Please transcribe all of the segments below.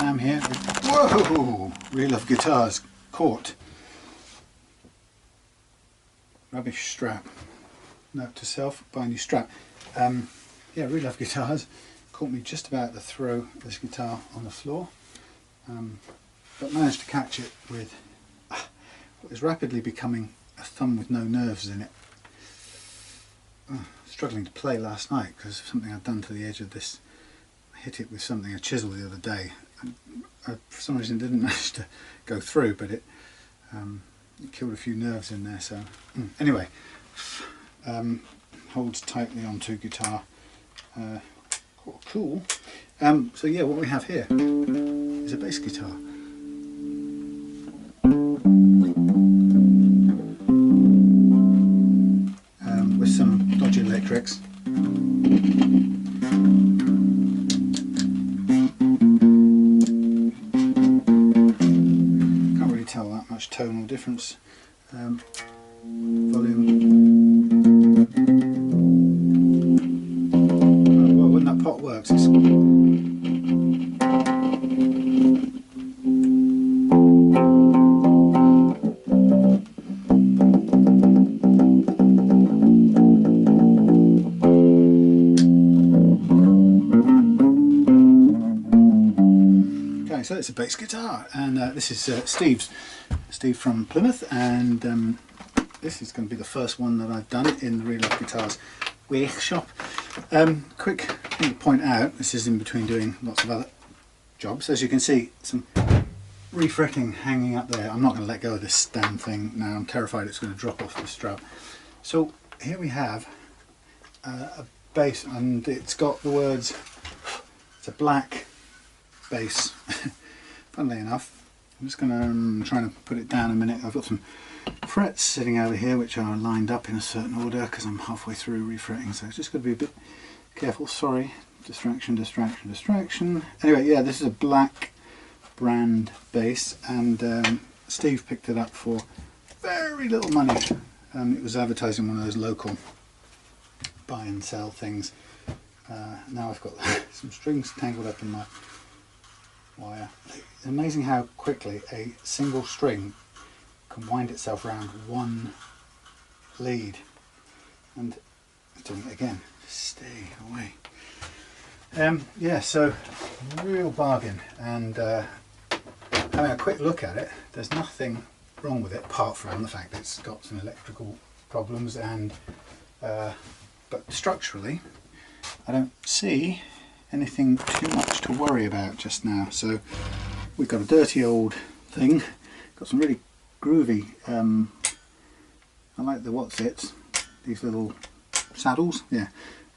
Sam here. Whoa! Real Love Guitars caught. Rubbish strap. Note to self, buy a new strap. Yeah, Real Love Guitars caught me just about to throw this guitar on the floor, but managed to catch it with what is rapidly becoming a thumb with no nerves in it. Struggling to play last night because of something I'd done to the edge of this. I hit it with something, a chisel, the other day, and for some reason it didn't manage to go through, but it killed a few nerves in there. So anyway, holds tightly onto guitar. Cool. So yeah, what we have here is a bass guitar. With some dodgy electrics. Can't really tell that much tonal difference. Volume. Well, when that pot works, it's so it's a bass guitar, and this is Steve from Plymouth, and this is going to be the first one that I've done in the Real Love Guitars workshop. Quick thing to point out, this is in between doing lots of other jobs. As you can see, some refretting hanging up there. I'm not going to let go of this damn thing now. I'm terrified it's going to drop off the strap. So here we have a bass, and it's got the words, it's a black bass. Funnily enough, I'm just going to try to put it down a minute. I've got some frets sitting over here which are lined up in a certain order because I'm halfway through refretting, so it's just got to be a bit careful. Sorry, distraction. Anyway, yeah, this is a black brand bass, and Steve picked it up for very little money. It was advertising one of those local buy and sell things. Now I've got some strings tangled up in my wire. It's amazing how quickly a single string can wind itself around one lead. And I'm doing it again. Stay away. Yeah, so real bargain, and having a quick look at it, there's nothing wrong with it apart from the fact that it's got some electrical problems, and but structurally I don't see anything too much to worry about just now. So we've got a dirty old thing, got some really groovy, I like the what's-its, these little saddles, yeah,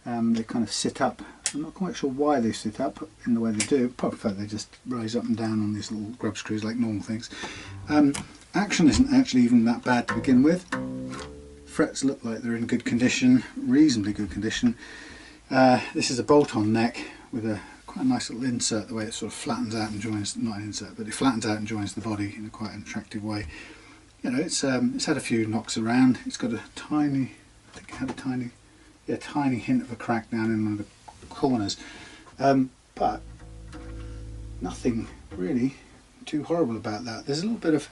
they kind of sit up. I'm not quite sure why they sit up in the way they do, apart from the fact they just rise up and down on these little grub screws like normal things. Action isn't actually even that bad to begin with. Frets look like they're in good condition, reasonably good condition. This is a bolt-on neck with a quite a nice little insert, the way it sort of flattens out and joins, not an insert, but it flattens out and joins the body in a quite an attractive way. You know, it's had a few knocks around. It's got a tiny, I think it had a tiny hint of a crack down in one of the corners, but nothing really too horrible about that. There's a little bit of,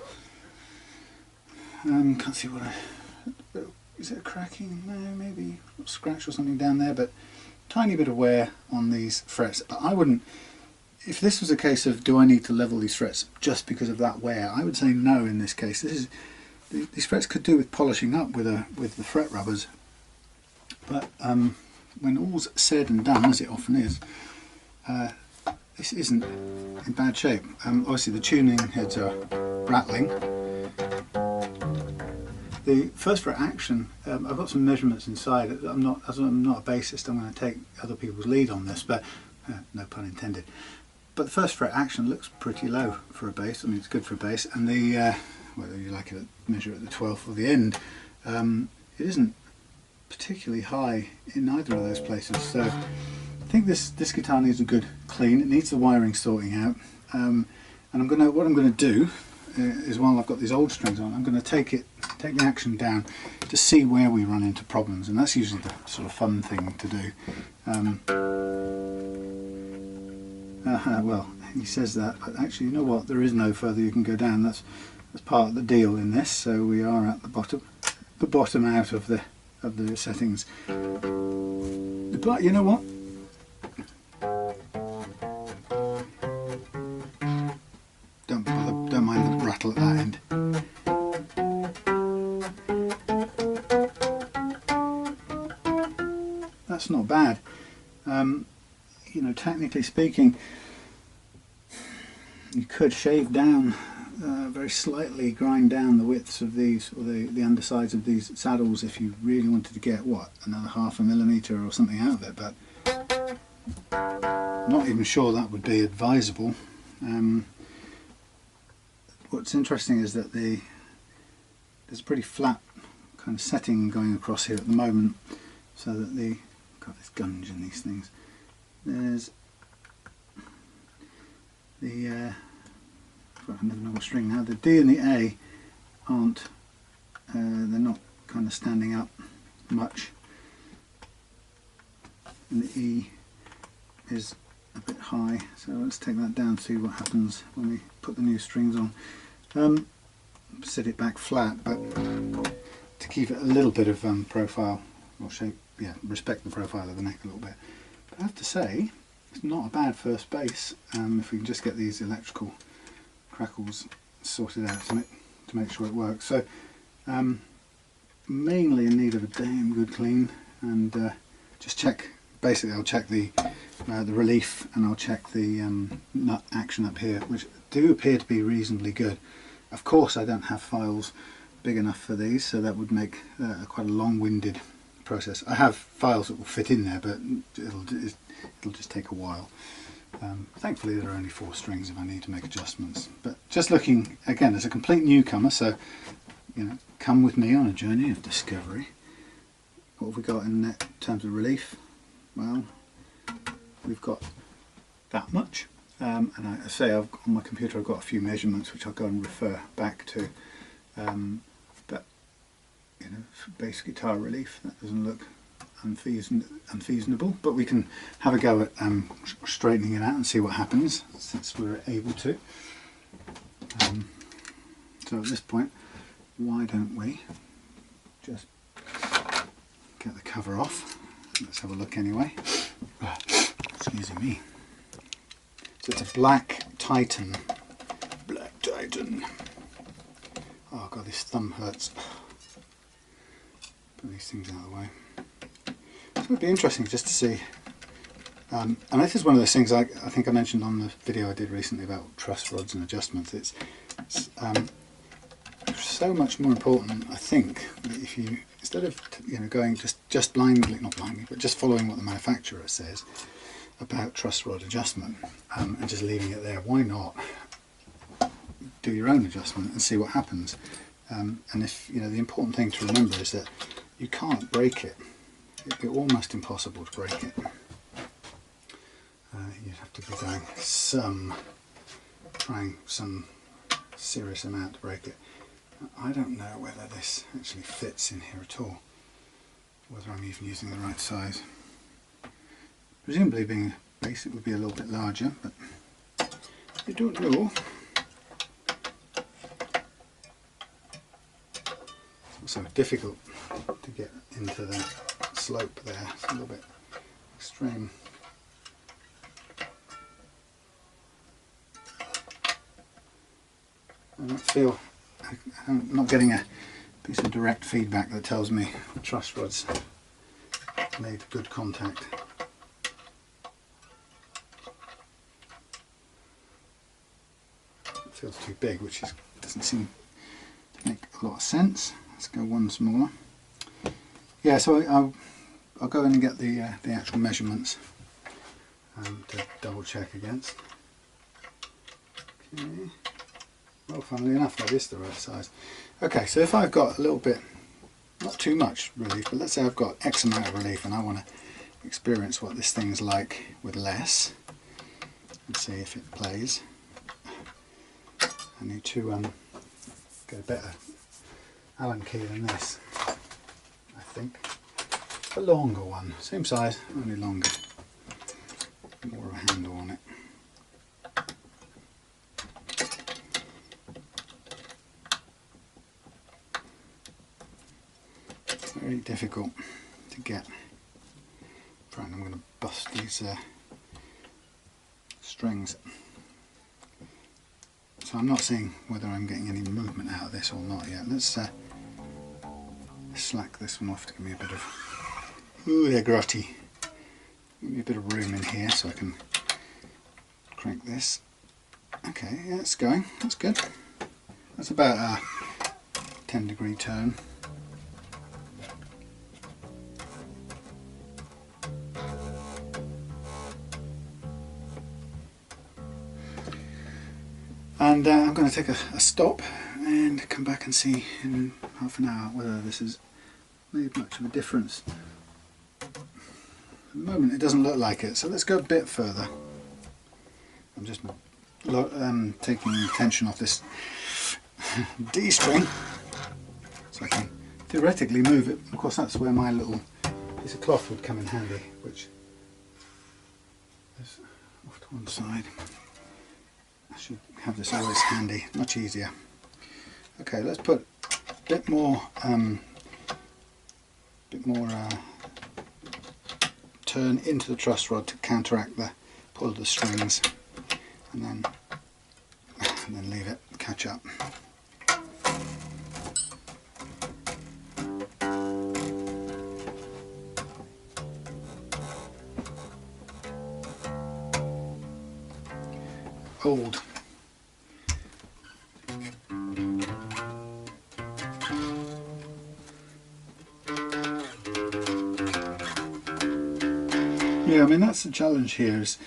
can't see what is it a cracking? No, maybe a scratch or something down there, but tiny bit of wear on these frets. But I wouldn't, if this was a case of do I need to level these frets just because of that wear, I would say no in this case. These frets could do with polishing up with the fret rubbers, but when all's said and done, as it often is, this isn't in bad shape. Obviously the tuning heads are rattling. The first fret action, I've got some measurements inside. I'm not a bassist, I'm going to take other people's lead on this, but no pun intended. But the first fret action looks pretty low for a bass. I mean, it's good for a bass, and the whether you like it measure at the 12th or the end, it isn't particularly high in either of those places. So I think this guitar needs a good clean. It needs the wiring sorting out, and what I'm going to do is, while I've got these old strings on, I'm going to take the action down to see where we run into problems, and that's usually the sort of fun thing to do. Well, he says that, but actually, you know what? There is no further you can go down. That's part of the deal in this. So we are at the bottom out of the settings. But you know what? Don't bother, don't mind the rattle at that end. That's not bad. You know, technically speaking, you could shave down very slightly, grind down the widths of these, or the undersides of these saddles, if you really wanted to get, what, another 0.5 millimetre or something out of it, but I'm not even sure that would be advisable. What's interesting is that there's a pretty flat kind of setting going across here at the moment, so that God, there's gunge in these things. There's the I never know what string now. The D and the A aren't, they're not kind of standing up much, and the E is a bit high, so let's take that down, see what happens when we put the new strings on. Sit it back flat, but to keep it a little bit of profile or shape, yeah, respect the profile of the neck a little bit. But I have to say, it's not a bad first base if we can just get these electrical crackles sorted out to make sure it works. So mainly in need of a damn good clean, and just check. Basically, I'll check the relief, and I'll check the nut action up here, which do appear to be reasonably good. Of course, I don't have files big enough for these, so that would make quite a long-winded process. I have files that will fit in there, but it'll just take a while. Thankfully, there are only 4 strings if I need to make adjustments. But just looking again as a complete newcomer, so you know, come with me on a journey of discovery. What have we got in terms of relief? Well, we've got that much, and I say on my computer I've got a few measurements which I'll go and refer back to. But you know, for bass guitar relief, that doesn't look unfeasible, but we can have a go at straightening it out and see what happens, since we're able to. So at this point, why don't we just get the cover off? Let's have a look anyway. Excuse me. So it's a black Titan. Black Titan. Oh god, this thumb hurts. Put these things out of the way. So it would be interesting just to see. And this is one of those things I think I mentioned on the video I did recently about truss rods and adjustments. It's so much more important, I think, that if you, instead of going just blindly, not blindly, but just following what the manufacturer says about truss rod adjustment and just leaving it there, why not do your own adjustment and see what happens? And if the important thing to remember is that you can't break it. It'd be almost impossible to break it. You'd have to be trying some serious amount to break it. I don't know whether this actually fits in here at all, whether I'm even using the right size. Presumably being basic would be a little bit larger, but you don't know. It's also difficult to get into that slope there. It's a little bit extreme. I don't feel, I'm not getting a piece of direct feedback that tells me the truss rods made good contact. It feels too big, which doesn't seem to make a lot of sense. Let's go one smaller. Yeah, so I'll go in and get the actual measurements to double check against. Okay. Well, funnily enough, that is the right size. Okay, so if I've got a little bit, not too much relief, but let's say I've got X amount of relief and I want to experience what this thing's like with less, and see if it plays. I need to get a better Allen key than this, I think. A longer one, same size, only longer. More of a handle on it. very difficult to get. Right, I'm going to bust these strings. So I'm not seeing whether I'm getting any movement out of this or not yet. Let's slack this one off to give me a bit of, ooh, they're grotty. Give me a bit of room in here so I can crank this. Okay, yeah, it's going. That's good. That's about a 10-degree turn. And I'm going to take a stop and come back and see in half an hour whether this has made much of a difference. At the moment it doesn't look like it, so let's go a bit further. I'm just taking the tension off this D string so I can theoretically move it. Of course that's where my little piece of cloth would come in handy, which is off to one side. I should have this always handy, much easier. Okay, let's put a bit more turn into the truss rod to counteract the pull of the strings, and then leave it catch up. Old. Yeah, I mean that's the challenge here is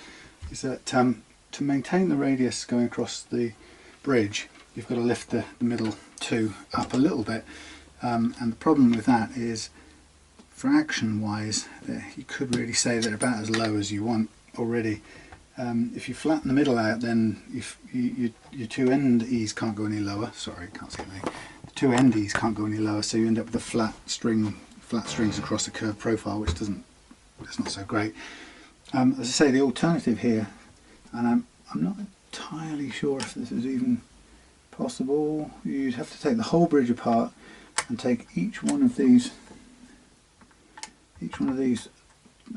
that to maintain the radius going across the bridge, you've got to lift the middle two up a little bit, and the problem with that is, for action wise, you could really say they're about as low as you want already. If you flatten the middle out, then your two end E's can't go any lower. Sorry, can't see anything. The two end E's can't go any lower, so you end up with a flat strings across the curved profile, which it's not so great. As I say, the alternative here, and I'm not entirely sure if this is even possible. You'd have to take the whole bridge apart and take each one of these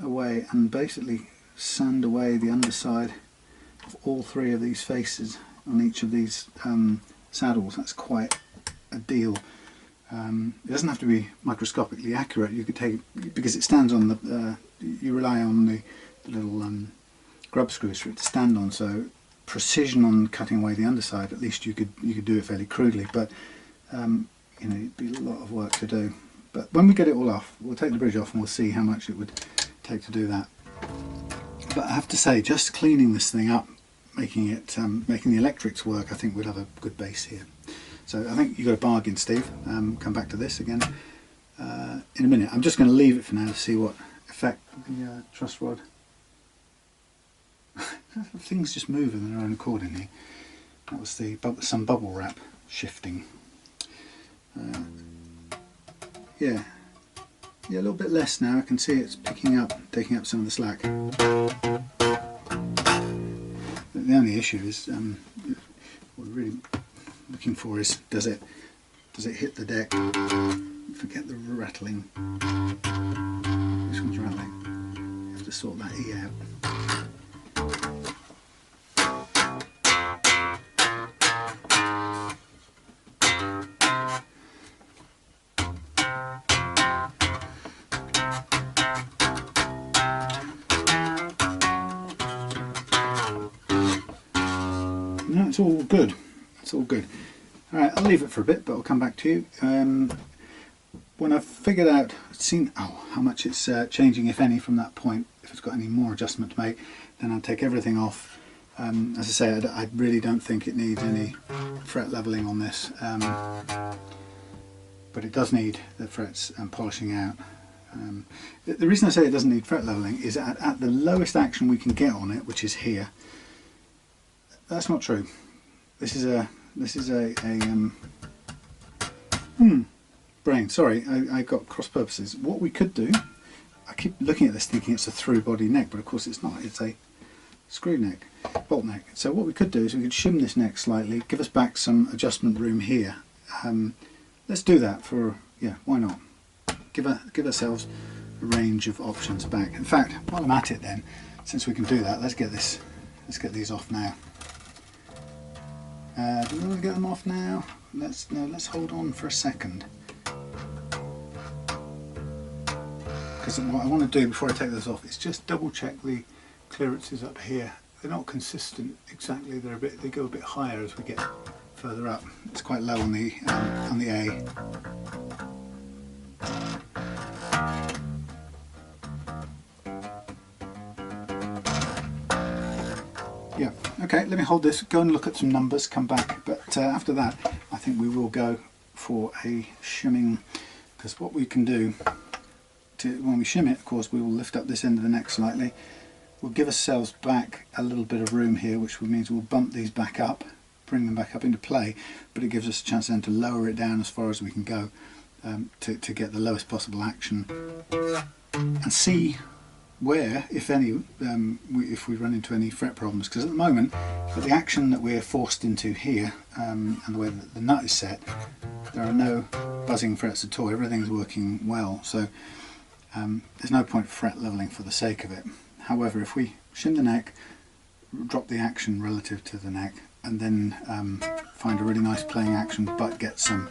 away and basically sand away the underside of all three of these faces on each of these saddles. That's quite a deal. It doesn't have to be microscopically accurate. You could take, because it stands on the, you rely on the little grub screws for it to stand on, so precision on cutting away the underside, at least you could do it fairly crudely, but you know, it'd be a lot of work to do. But when we get it all off, we'll take the bridge off and we'll see how much it would take to do that. But I have to say, just cleaning this thing up, making the electrics work, I think we'll have a good base here. So I think you got a bargain, Steve. Come back to this again in a minute. I'm just going to leave it for now to see what effect the truss rod. Things just move of their own accord in here. That was some bubble wrap shifting. Yeah, a little bit less now. I can see it's picking up, taking up some of the slack. The only issue is what we're really looking for is does it hit the deck? Forget the rattling. This one's rattling. You have to sort that E out. No, it's all good. It's all good. Alright, I'll leave it for a bit, but I'll come back to you. When I've figured out, seen how much it's changing, if any, from that point, if it's got any more adjustment to make, then I'll take everything off. As I say, I really don't think it needs any fret levelling on this, but it does need the frets polishing out. The reason I say it doesn't need fret levelling is at the lowest action we can get on it, which is here. That's not true. This is a brain. Sorry, I got cross purposes. What we could do, I keep looking at this thinking it's a through body neck, but of course it's not. It's a screw neck, bolt neck. So what we could do is we could shim this neck slightly, give us back some adjustment room here. Let's do that for, yeah, why not? give ourselves a range of options back. In fact, while I'm at it then, since we can do that, let's get these off now. Do we want to get them off now? Let's hold on for a second. Because what I want to do before I take this off is just double check the clearances up here. They're not consistent exactly. They go a bit higher as we get further up. It's quite low on the A. Yeah, okay, let me hold this, go and look at some numbers, come back, but after that I think we will go for a shimming, because what we can do, when we shim it, of course, we will lift up this end of the neck slightly. We'll give ourselves back a little bit of room here, which means we'll bump these back up, bring them back up into play, but it gives us a chance then to lower it down as far as we can go, to get the lowest possible action, and see where, if any, if we run into any fret problems. Because at the moment, with the action that we're forced into here, and the way that the nut is set, there are no buzzing frets at all. Everything's working well, so there's no point fret leveling for the sake of it. However, if we shim the neck, drop the action relative to the neck, and then find a really nice playing action but get some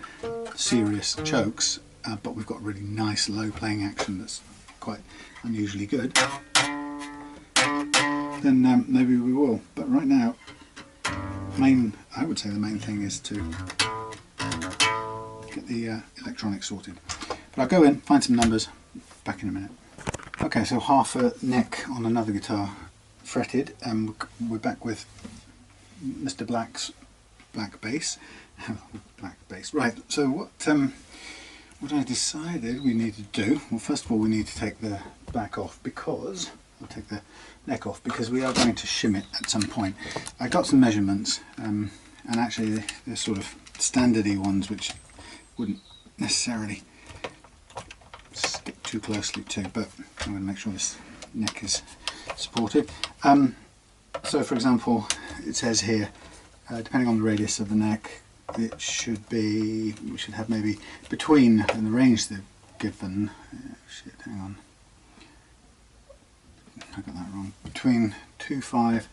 serious chokes, but we've got really nice low playing action that's quite unusually good, then maybe we will. But right now, I would say the main thing is to get the electronics sorted. But I'll go in, find some numbers, back in a minute. Okay, so half a neck on another guitar fretted, and we're back with Mr. Black's black bass. Black bass. Right, so what I decided we need to do, well, first of all we need to take the back off, because I'll take the neck off because we are going to shim it at some point. I got some measurements, and actually they're sort of standardy ones which wouldn't necessarily stick too closely to, but I'm going to make sure this neck is supported. So for example, it says here, depending on the radius of the neck, it should be, we should have maybe between, in the range they've given, shit, hang on, I got that wrong, between 2.5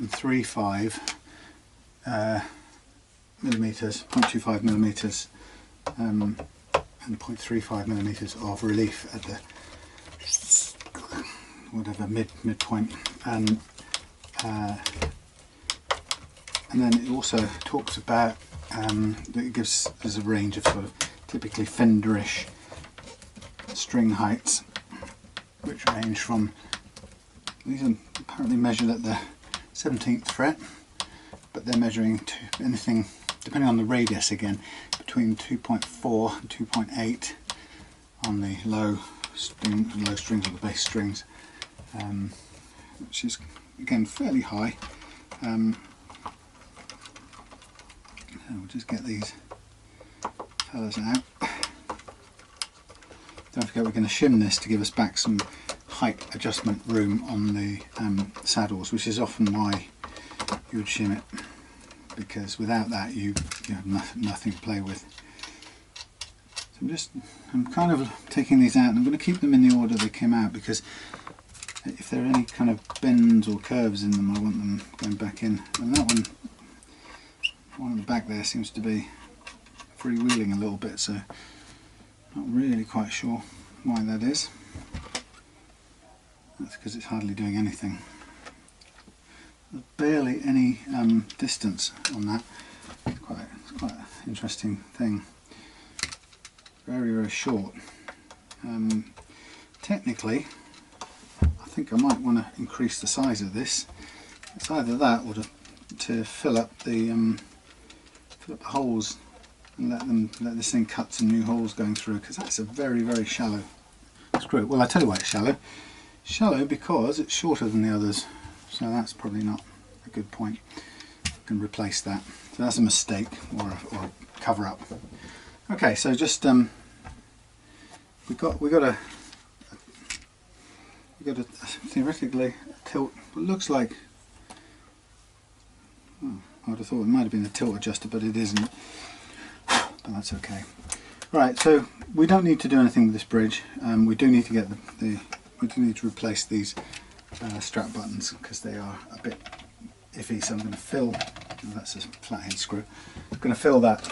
and 3.5 millimeters, 0.25 millimeters, and 0.35 millimeters of relief at the whatever midpoint, and then it also talks about that it gives us a range of sort of typically Fenderish string heights, which range from, these are apparently measured at the 17th fret, but they're measuring to anything, depending on the radius again, between 2.4 and 2.8 on the low strings or the bass strings, which is again fairly high. So we'll just get these fellas out. Don't forget we're going to shim this to give us back some height adjustment room on the saddles, which is often why you would shim it, because without that you have nothing to play with. So I'm kind of taking these out, and I'm going to keep them in the order they came out, because if there are any kind of bends or curves in them, I want them going back in. And that one at the back there seems to be freewheeling a little bit, so not really quite sure why that is. That's because it's hardly doing anything. There's barely any distance on that. It's quite an interesting thing. Very, very short. Technically, I think I might want to increase the size of this. It's either that or to fill up the holes and let this thing cut some new holes going through, because that's a very, very shallow screw. Well, I tell you why it's shallow. Shallow because it's shorter than the others, so that's probably not a good point. I can replace that. So that's a mistake, or a cover up. Okay, so just we got a theoretically tilt. It looks like, I would have thought it might have been a tilt adjuster, but it isn't. But that's okay. Right, so we don't need to do anything with this bridge. We do need to get we do need to replace these strap buttons because they are a bit iffy. So I'm going to fill. Oh, that's a flathead screw. I'm going to fill that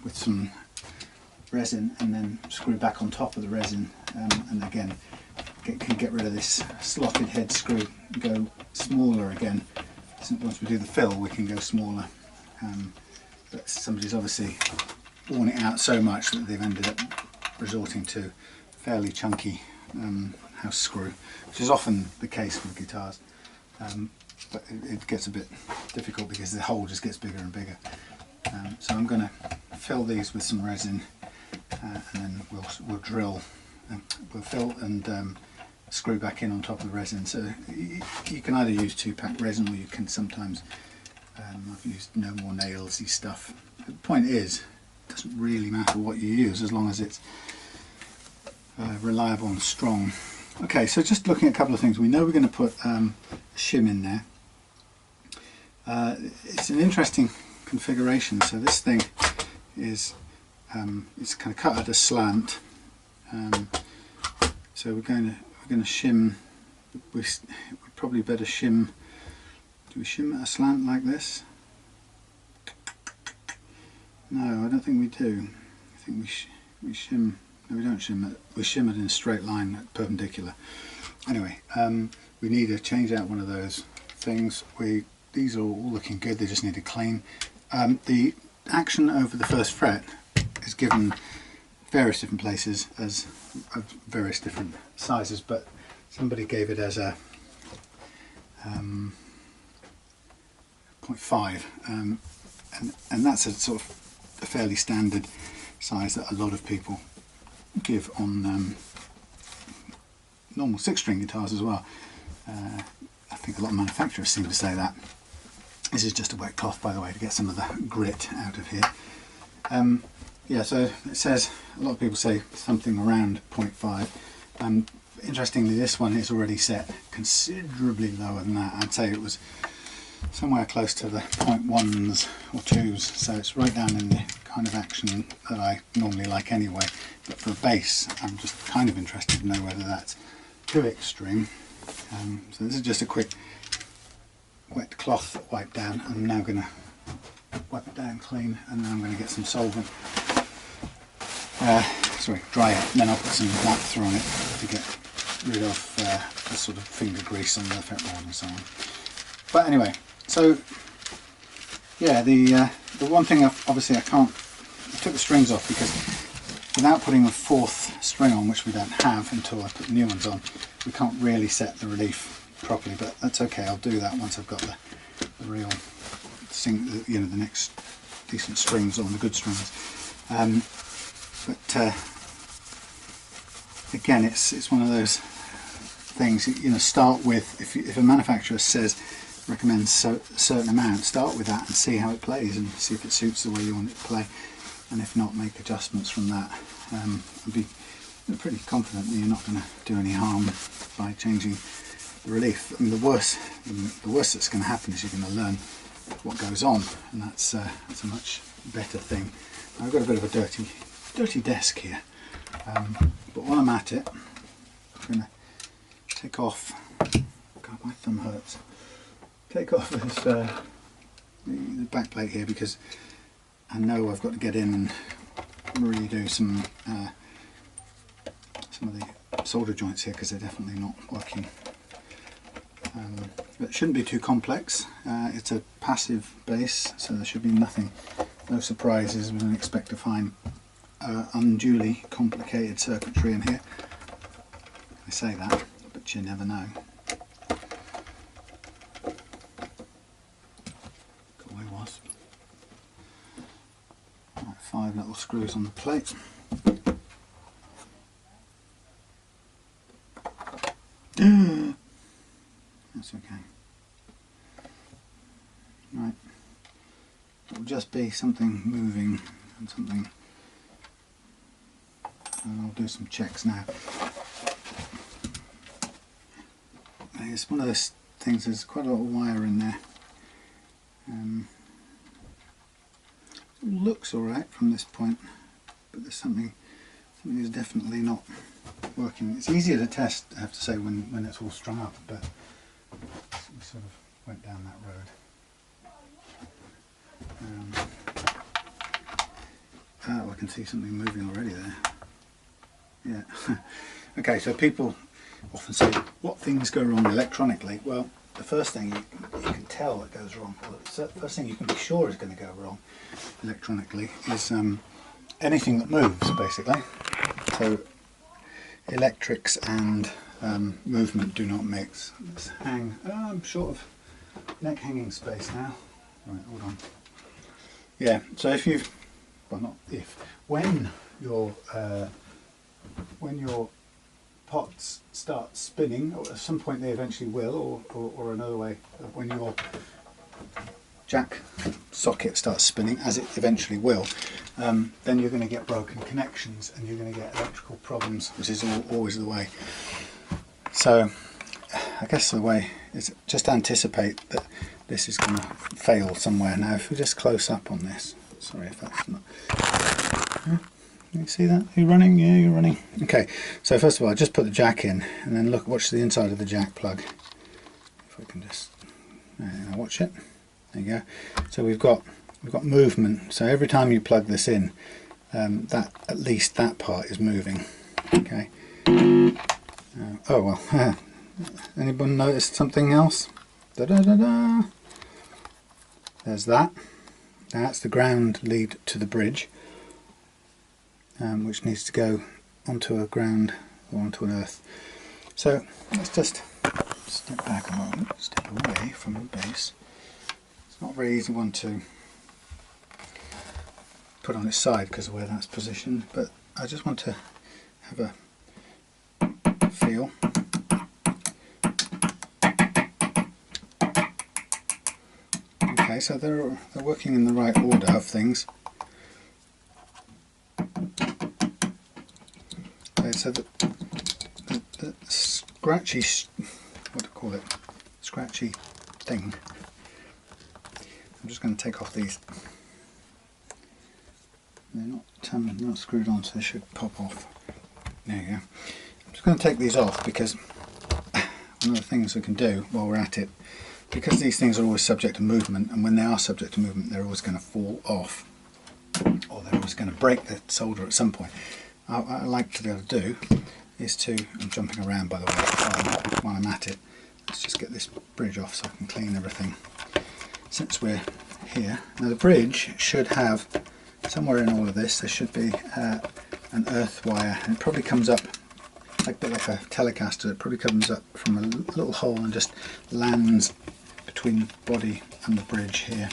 with some resin and then screw back on top of the resin. And again, can get rid of this slotted head screw. Go smaller again. So once we do the fill, we can go smaller. But somebody's obviously worn it out so much that they've ended up resorting to fairly chunky house screw, which is often the case with guitars, but it gets a bit difficult because the hole just gets bigger and bigger. So I'm going to fill these with some resin, and then we'll drill, we'll fill and screw back in on top of the resin. So you can either use 2-pack resin, or you can sometimes I've used no more nailsy stuff. The point is, it doesn't really matter what you use as long as it's reliable and strong. Okay, so just looking at a couple of things, we know we're going to put a shim in there. It's an interesting configuration. So this thing is it's kind of cut at a slant. So we're going to shim. We probably better shim. Do we shim at a slant like this? No, I don't think we do. I think we shim. No, we don't shim it. We shim it in a straight line, perpendicular. Anyway, we need to change out one of those things. These are all looking good. They just need to clean. The action over the first fret is given various different places as of various different sizes, but somebody gave it as a 0.5, and that's a sort of a fairly standard size that a lot of people give on normal 6-string guitars as well. I think a lot of manufacturers seem to say that. This is just a wet cloth, by the way, to get some of the grit out of here. Yeah, so it says, a lot of people say something around 0.5. Interestingly, this one is already set considerably lower than that. I'd say it was somewhere close to the 0.1s or 2s, so it's right down in the kind of action that I normally like anyway. But for a bass, I'm just kind of interested to know whether that's too extreme. So this is just a quick wet cloth wipe down. I'm now going to wipe it down clean, and then I'm going to get some solvent, dry it, and then I'll put some wax on it to get rid of the sort of finger grease on the fretboard and so on. But anyway, so yeah, the one thing obviously I took the strings off because without putting a 4th string on, which we don't have until I put new ones on, we can't really set the relief properly, but that's okay. I'll do that once I've got the real the next decent strings on, the good strings. But again, it's one of those things, start with, if a manufacturer recommends a certain amount, start with that and see how it plays and see if it suits the way you want it to play, and if not, make adjustments from that. I'd be pretty confident that you're not going to do any harm by changing the relief. I mean, the worst that's going to happen is you're going to learn what goes on, and that's a much better thing. I've got a bit of a dirty desk here, but while I'm at it, I'm going to take off. God, my thumb hurts. Take off this the back plate here, because I know I've got to get in and redo some of the solder joints here, because they're definitely not working. But it shouldn't be too complex. It's a passive bass, so there should be no surprises. We don't expect to find unduly complicated circuitry in here. I say that, but you never know. Go away, wasp. Right, 5 little screws on the plate. That's okay. Right. It'll just be something moving and something. And I'll do some checks now. It's one of those things, there's quite a lot of wire in there. It looks alright from this point, but there's something is definitely not working. It's easier to test, I have to say, when it's all strung up, but we sort of went down that road. Oh, I can see something moving already there. Yeah. Okay, so people often say, what things go wrong electronically? Well, the first thing you can tell that goes wrong, or the first thing you can be sure is going to go wrong electronically is anything that moves, basically. So electrics and movement do not mix. Let's hang. I'm short of neck hanging space now. Right, hold on. Yeah, so if you've, well, not if, when your pots start spinning, or at some point they eventually will, or another way, when your jack socket starts spinning, as it eventually will, then you're going to get broken connections and you're going to get electrical problems, which is always the way. So I guess the way is just anticipate that this is going to fail somewhere. Now if we just close up on this, sorry if that's not, you see that? Are you running? Yeah, you're running. Okay, so first of all, I just put the jack in, and then watch the inside of the jack plug. If we can just watch it. There you go. So we've got movement. So every time you plug this in, that at least that part is moving. Okay. Oh well. Anyone noticed something else? Da da da da. There's that. That's the ground lead to the bridge. Which needs to go onto a ground or onto an earth. So let's just step back a moment, step away from the base. It's not a very easy one to put on its side because of where that's positioned, but I just want to have a feel. Okay, so they're working in the right order of things. So the scratchy, what do you call it, scratchy thing, I'm just going to take off these. They're not screwed on, so they should pop off. There you go. I'm just going to take these off because one of the things we can do while we're at it, because these things are always subject to movement, and when they are subject to movement they're always going to fall off, or they're always going to break the solder at some point. What I like to be able to do is to, I'm jumping around by the way while I'm at it, let's just get this bridge off so I can clean everything since we're here. Now the bridge should have, somewhere in all of this, there should be an earth wire, and it probably comes up like a bit like a Telecaster. It probably comes up from a little hole and just lands between the body and the bridge here.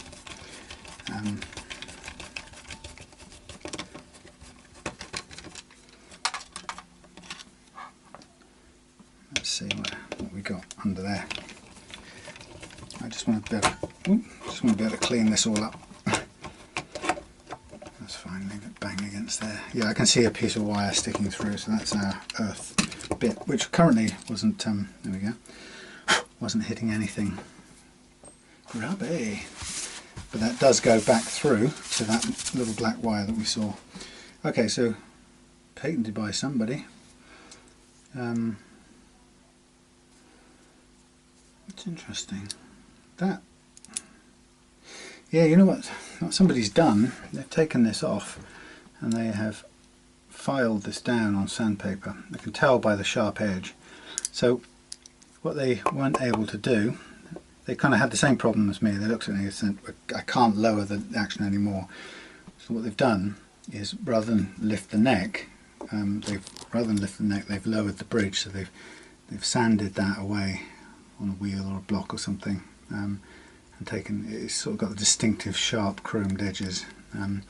Let's see what we got under there. I just want to be able to clean this all up. That's fine, leave it bang against there. Yeah, I can see a piece of wire sticking through, so that's our earth bit, which currently wasn't, there we go, wasn't hitting anything grubby. But that does go back through to that little black wire that we saw. Okay, so patented by somebody. It's interesting. That, yeah, you know what somebody's done? They've taken this off and they have filed this down on sandpaper. You can tell by the sharp edge. So what they weren't able to do, they kind of had the same problem as me. They looked at me and said, I can't lower the action anymore. So what they've done is, rather than lift the neck, they've lowered the bridge. So they've sanded that away on a wheel or a block or something, and taken, it's sort of got the distinctive sharp chromed edges, and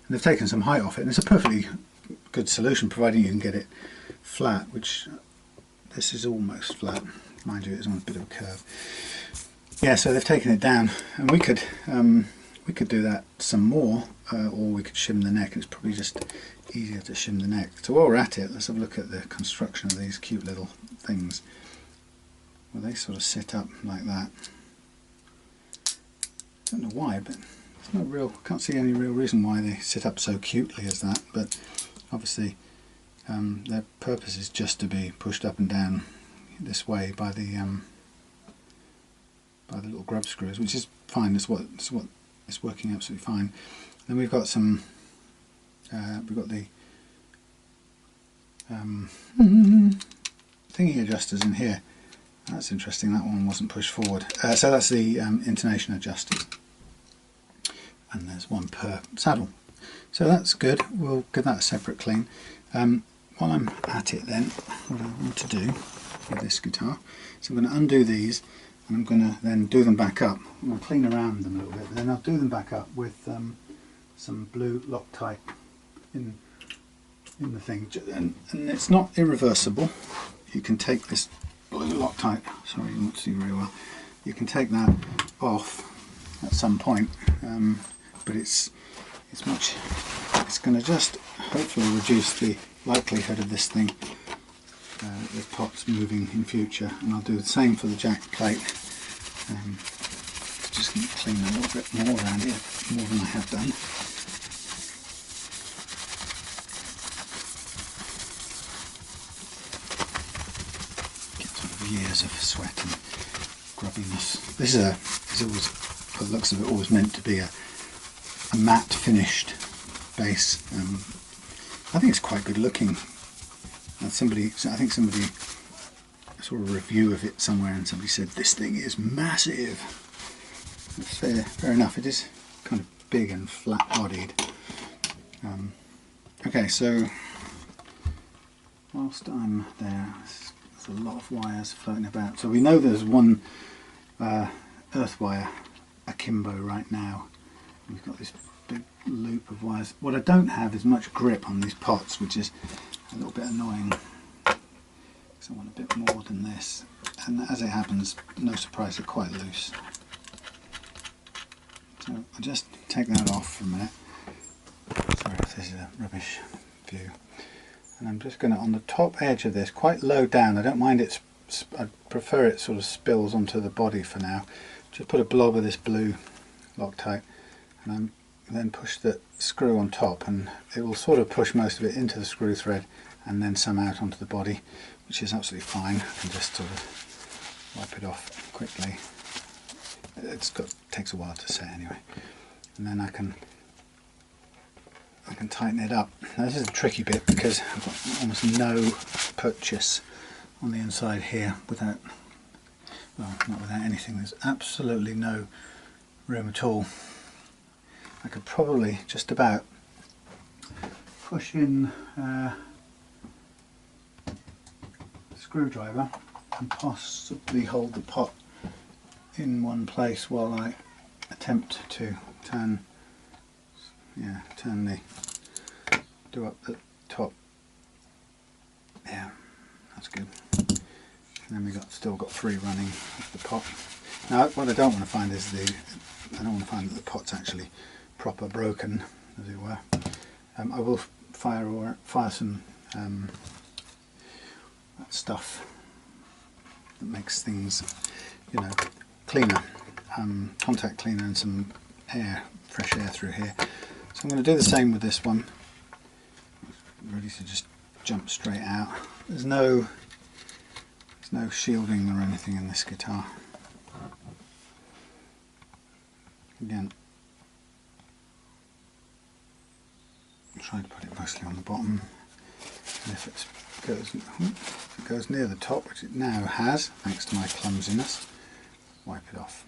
they've taken some height off it, and it's a perfectly good solution providing you can get it flat, which this is almost flat, mind you, it's on a bit of a curve. Yeah, so they've taken it down, and we could do that some more, or we could shim the neck. It's probably just easier to shim the neck. So while we're at it, let's have a look at the construction of these cute little things. Well, they sort of sit up like that. I don't know why, but it's not real. Can't see any real reason why they sit up so cutely as that. But obviously their purpose is just to be pushed up and down this way by the little grub screws, which is fine. It's what it's working absolutely fine. Then we've got some we've got the thingy adjusters in here. That's interesting, that one wasn't pushed forward. So that's the intonation adjusters, and there's one per saddle. So that's good, we'll give that a separate clean. While I'm at it then, what I want to do with this guitar, so I'm going to undo these and I'm going to then do them back up. I'm going to clean around them a little bit, then I'll do them back up with some blue Loctite in the thing. And it's not irreversible. You can take this blue Loctite, sorry you won't see very well, you can take that off at some point, but it's going to just hopefully reduce the likelihood of this thing, the pots moving in future. And I'll do the same for the jack plate. Just going to clean a little bit more around here, more than I have done. Get sort of years of sweat and grubbiness. This is always, by the looks of it, always meant to be a matte finished base. I think it's quite good looking. I think somebody saw a review of it somewhere and somebody said this thing is massive. That's fair enough, it is kind of big and flat bodied. Okay, so whilst I'm there, there's a lot of wires floating about. So we know there's one earth wire akimbo right now. We've got this big loop of wires. What I don't have is much grip on these pots, which is a little bit annoying, because I want a bit more than this. And as it happens, no surprise, they're quite loose. So I'll just take that off for a minute. Sorry if this is a rubbish view. And I'm just going to, on the top edge of this, quite low down, I don't mind it, I prefer it sort of spills onto the body for now. Just put a blob of this blue Loctite, and then push the screw on top, and it will sort of push most of it into the screw thread and then some out onto the body, which is absolutely fine. I can just sort of wipe it off quickly. Takes a while to set anyway, and then I can tighten it up. Now this is the tricky bit, because I've got almost no purchase on the inside here without, well, not without anything. There's absolutely no room at all. I could probably just about push in a screwdriver and possibly hold the pot in one place while I attempt to turn do up the top. Yeah, that's good. And then we still got 3 running of the pot. Now what I don't want to find is I don't want to find that the pot's actually proper broken, as it were. I will fire some stuff that makes things, you know, cleaner, contact cleaner, and some fresh air through here. So I'm going to do the same with this one. Ready to just jump straight out. There's no shielding or anything in this guitar. Again, try to put it mostly on the bottom, and if it goes near the top, which it now has thanks to my clumsiness, wipe it off.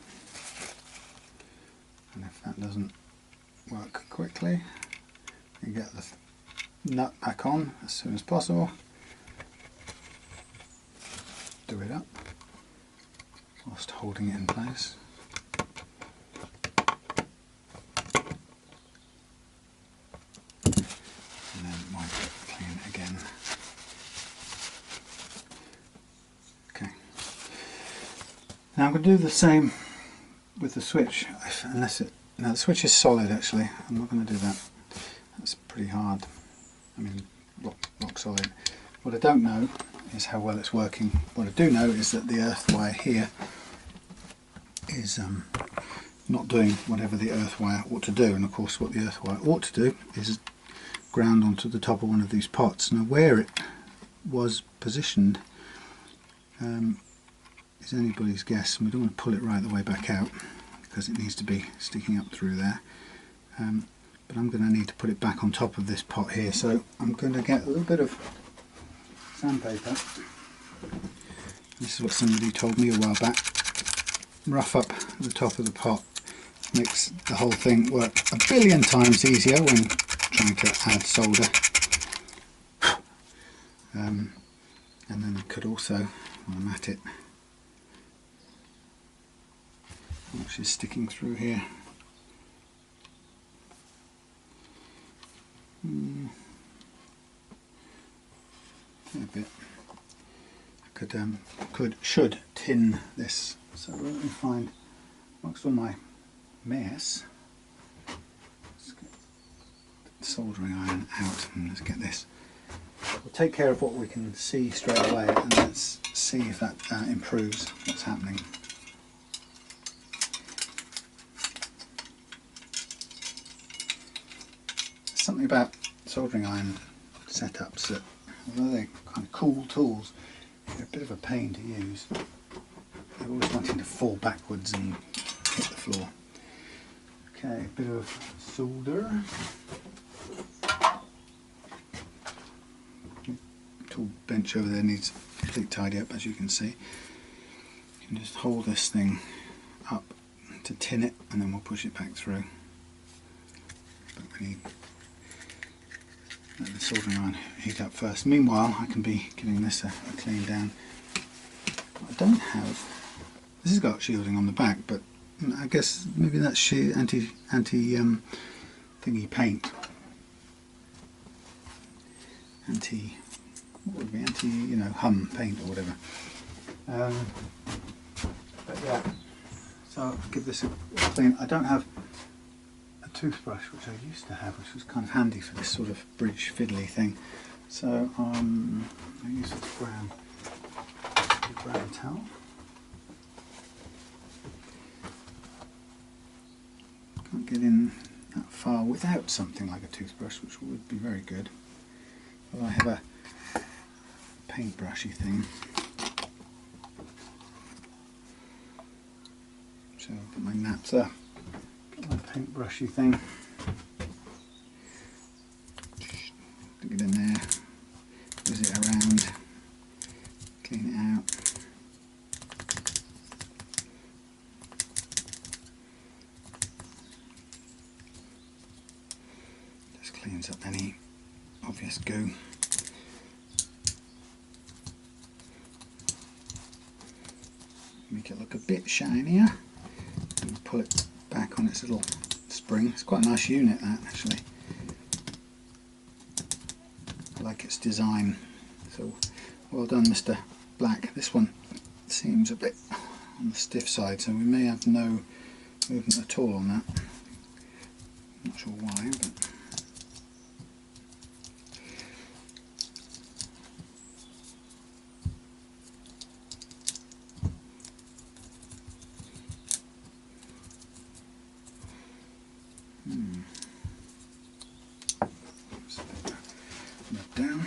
And if that doesn't work quickly, you get the nut back on as soon as possible. Do it up whilst holding it in place. And then wipe it clean again. Okay. Now I'm going to do the same with the switch, now the switch is solid actually, I'm not going to do that, that's pretty hard, I mean rock solid. What I don't know is how well it's working. What I do know is that the earth wire here is not doing whatever the earth wire ought to do, and of course what the earth wire ought to do is ground onto the top of one of these pots. Now where it was positioned is anybody's guess, and we don't want to pull it right the way back out because it needs to be sticking up through there. But I'm going to need to put it back on top of this pot here, so I'm going to get a little bit of sandpaper. This is what somebody told me a while back. Rough up the top of the pot makes the whole thing work a billion times easier when trying to add solder. And then I could also, when I'm at it, which is sticking through here. A bit. I should tin this. So let me find, amongst all my mess, let's get the soldering iron out and let's get this. We'll take care of what we can see straight away and let's see if that improves what's happening. There's something about soldering iron setups that, although they're kind of cool tools, they're a bit of a pain to use. They're always wanting to fall backwards and hit the floor. Okay, a bit of solder. Tool bench over there needs a complete tidy up, as you can see. You can just hold this thing up to tin it and then we'll push it back through. But we need let the soldering iron heat up first. Meanwhile, I can be giving this a clean down. I don't have, this has got shielding on the back, but I guess maybe that's anti thingy paint. What would be you know, hum paint or whatever. But yeah, so I'll give this a clean. I don't have a toothbrush, which I used to have, which was kind of handy for this sort of bridge fiddly thing. So I use this brown towel. Can't get in that far without something like a toothbrush, which would be very good. Well, I have a paintbrushy thing. So I'll put my naps up, got my paintbrushy thing. Stick it in there, whiz it around, clean it out. Just cleans up any obvious goo. Make it look a bit shinier and pull it back on its little spring. It's quite a nice unit, that, actually. I like its design. So well done, Mr. Black. This one seems a bit on the stiff side, so we may have no movement at all on that. Not sure why, but down.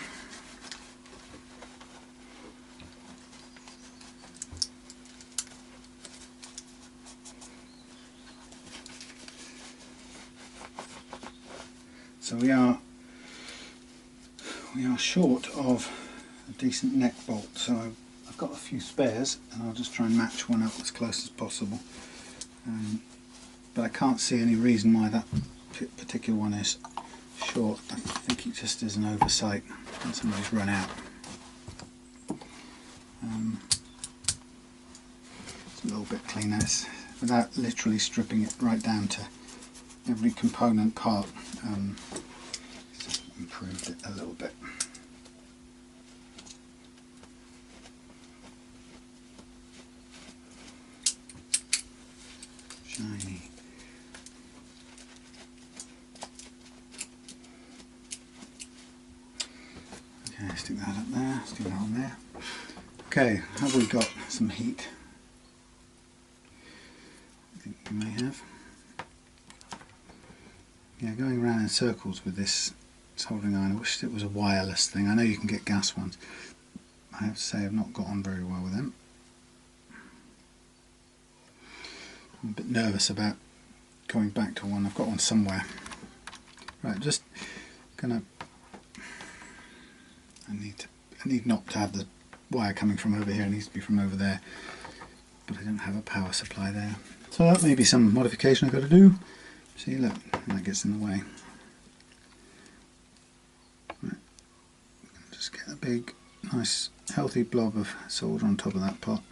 So we are short of a decent neck bolt, so I've got a few spares and I'll just try and match one up as close as possible. But I can't see any reason why that particular one is short. I think it just is an oversight and somebody's run out. It's a little bit cleaner without literally stripping it right down to every component part. It's just improved it a little bit. Shiny. Okay, stick that up there, stick that on there. Okay, have we got some heat? I think we may have. Yeah, going around in circles with this soldering iron. I wish it was a wireless thing. I know you can get gas ones. I have to say I've not got on very well with them. I'm a bit nervous about going back to one. I've got one somewhere. Right, just gonna. I need not to have the wire coming from over here. It needs to be from over there. But I don't have a power supply there. So that may be some modification I've got to do. See, look, that gets in the way. Right. Just get a big, nice, healthy blob of solder on top of that pot.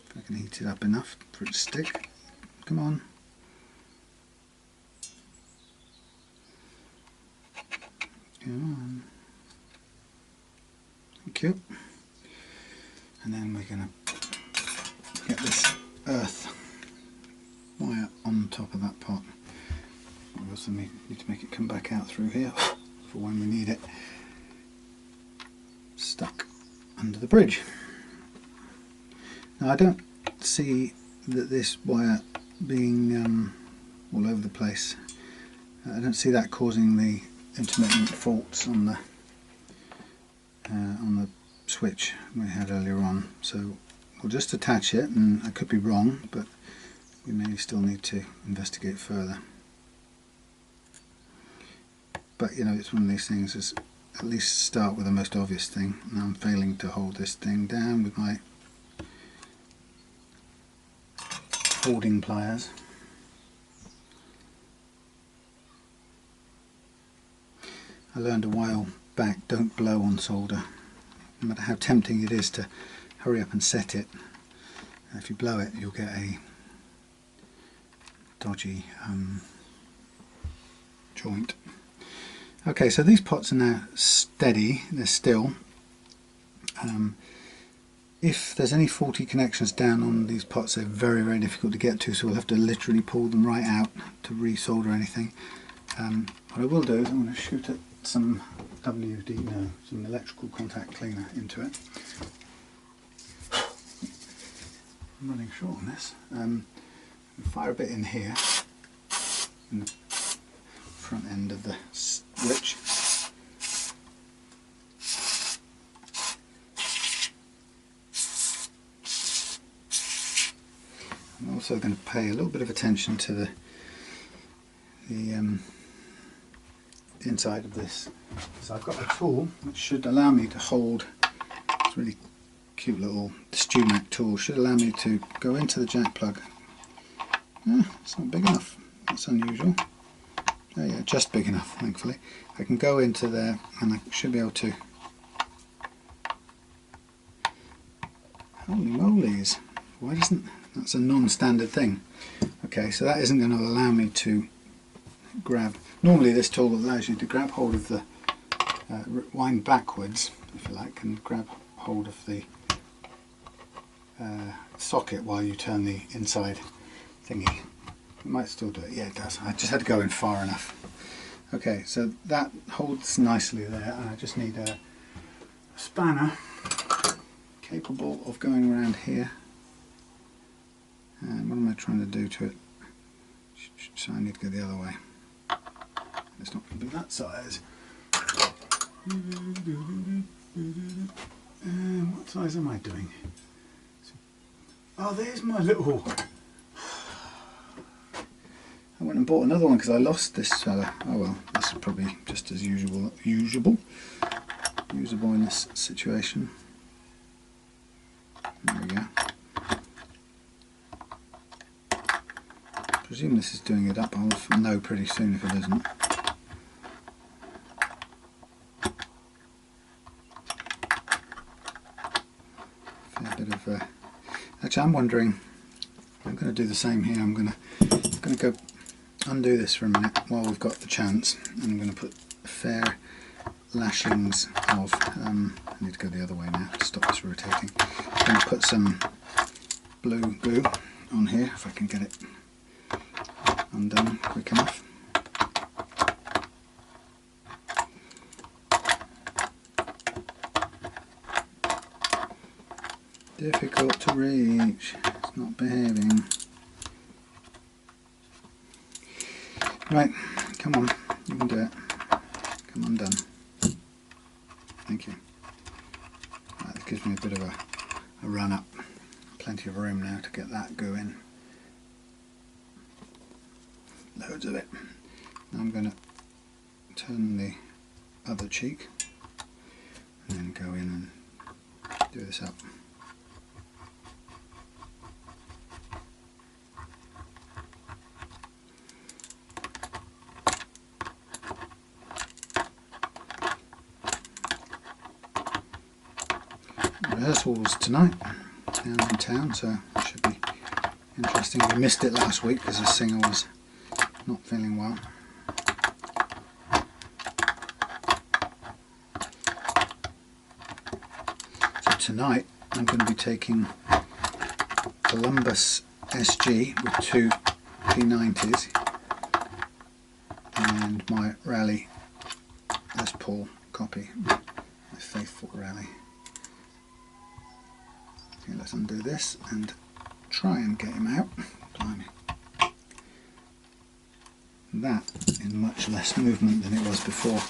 If I can heat it up enough for it to stick. Come on. Come on. Thank you. And then we're going to get this earth wire on top of that pot. We also need to make it come back out through here for when we need it. Stuck under the bridge. Now I don't see that this wire being all over the place. I don't see that causing the intermittent faults on the switch we had earlier on. So we'll just attach it, and I could be wrong, but we may still need to investigate further. But you know, it's one of these things, is at least start with the most obvious thing. Now I'm failing to hold this thing down with my holding pliers. I learned a while back, don't blow on solder. No matter how tempting it is to hurry up and set it, if you blow it you'll get a dodgy joint. Okay, so these pots are now steady, they're still. If there's any faulty connections down on these pots, they're very, very difficult to get to, so we'll have to literally pull them right out to resolder anything. What I will do is I'm going to shoot some some electrical contact cleaner into it. I'm running short on this. Fire a bit in here, in the front end of the switch. I'm also going to pay a little bit of attention to the inside of this. So I've got a tool which should allow me to hold, it's a really cute little StewMac tool, should allow me to go into the jack plug. It's not big enough, that's unusual. Oh yeah, just big enough, thankfully. I can go into there and I should be able to, holy moly's, why doesn't, that's a non-standard thing. Okay, so that isn't going to allow me to grab, normally this tool allows you to grab hold of the, wind backwards if you like, and grab hold of the socket while you turn the inside thingy. It might still do it, yeah it does, I just had to go in far enough. Okay, so that holds nicely there, and I just need a spanner capable of going around here. And what am I trying to do to it? So I need to go the other way. It's not going to be that size. What size am I doing? Oh, there's my little... I went and bought another one because I lost this fella. Oh well, this is probably just as usable in this situation. There we go. I presume this is doing it up. I'll know pretty soon if it isn't. Fair bit of. Actually, I'm wondering. I'm going to do the same here. I'm going to go undo this for a minute while we've got the chance. And I'm going to put fair lashings of. I need to go the other way now to stop this rotating. I'm going to put some blue glue on here if I can get it undone quick enough. Difficult to reach, it's not behaving. Right, come on, you can do it. come undone. Thank you. Right, this gives me a bit of a run up. Plenty of room now to get that going. Loads of it. Now I'm going to turn the other cheek and then go in and do this up. Rehearsals tonight down in town, so it should be interesting. We missed it last week because the singer was not feeling well. So tonight I'm going to be taking Columbus SG with two P90s and my Rally Les Paul copy, my faithful Rally. Okay, let's undo this and try and get him out. Blimey. That is much less movement than it was before.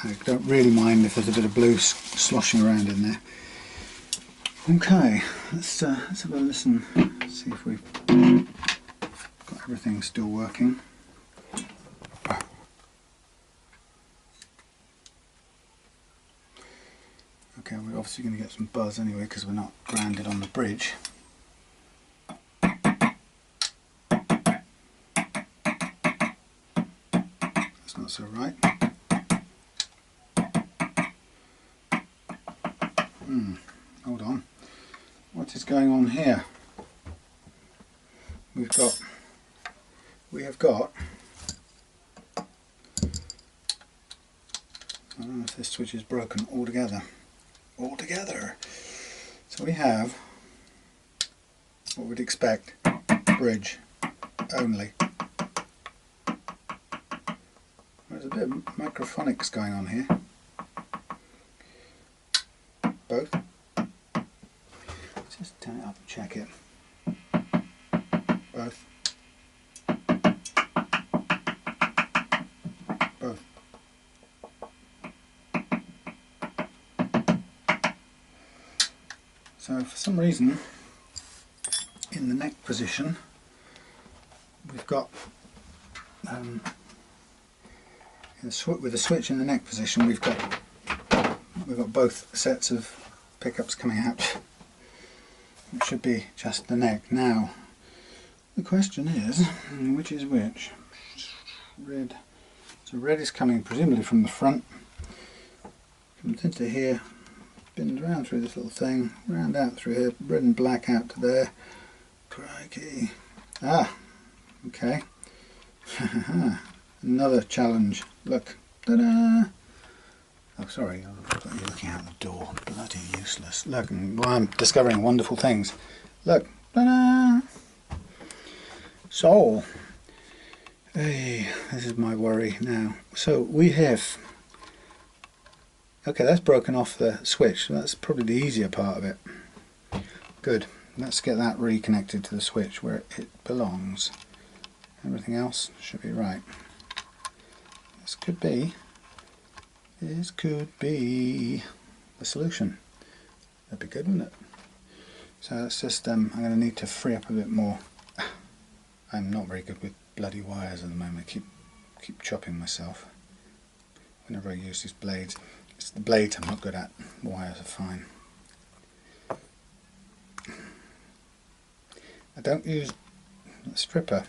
I don't really mind if there's a bit of blue sloshing around in there. Okay, let's have a listen, see if we've got everything still working. Okay, we're obviously going to get some buzz anyway because we're not grounded on the bridge. That's not so right. Hold on. What is going on here? We have got I don't know if this switch is broken altogether. So we have what we'd expect, bridge only. There's a bit of microphonics going on here. Both. Let's just turn it up and check it. Both. Both. So for some reason in the neck position we've got with the switch in the neck position we've got both sets of pickups coming out. It should be just the neck. Now the question is, which is which? Red. So red is coming presumably from the front, comes into here, spins around through this little thing, round out through here, red and black out to there. Crikey. Ah, okay. Another challenge. Look. Ta-da! Oh, sorry, I've got you looking out the door. Bloody useless. Look, well, I'm discovering wonderful things. Look. Ta-da! So, hey, this is my worry now. So we have, okay, that's broken off the switch. That's probably the easier part of it. Good. Let's get that reconnected to the switch where it belongs. Everything else should be right. This could be the solution. That'd be good, wouldn't it? So let's just, I'm going to need to free up a bit more. I'm not very good with bloody wires at the moment. I keep chopping myself whenever I use these blades. It's the blades I'm not good at. The wires are fine. I don't use a stripper,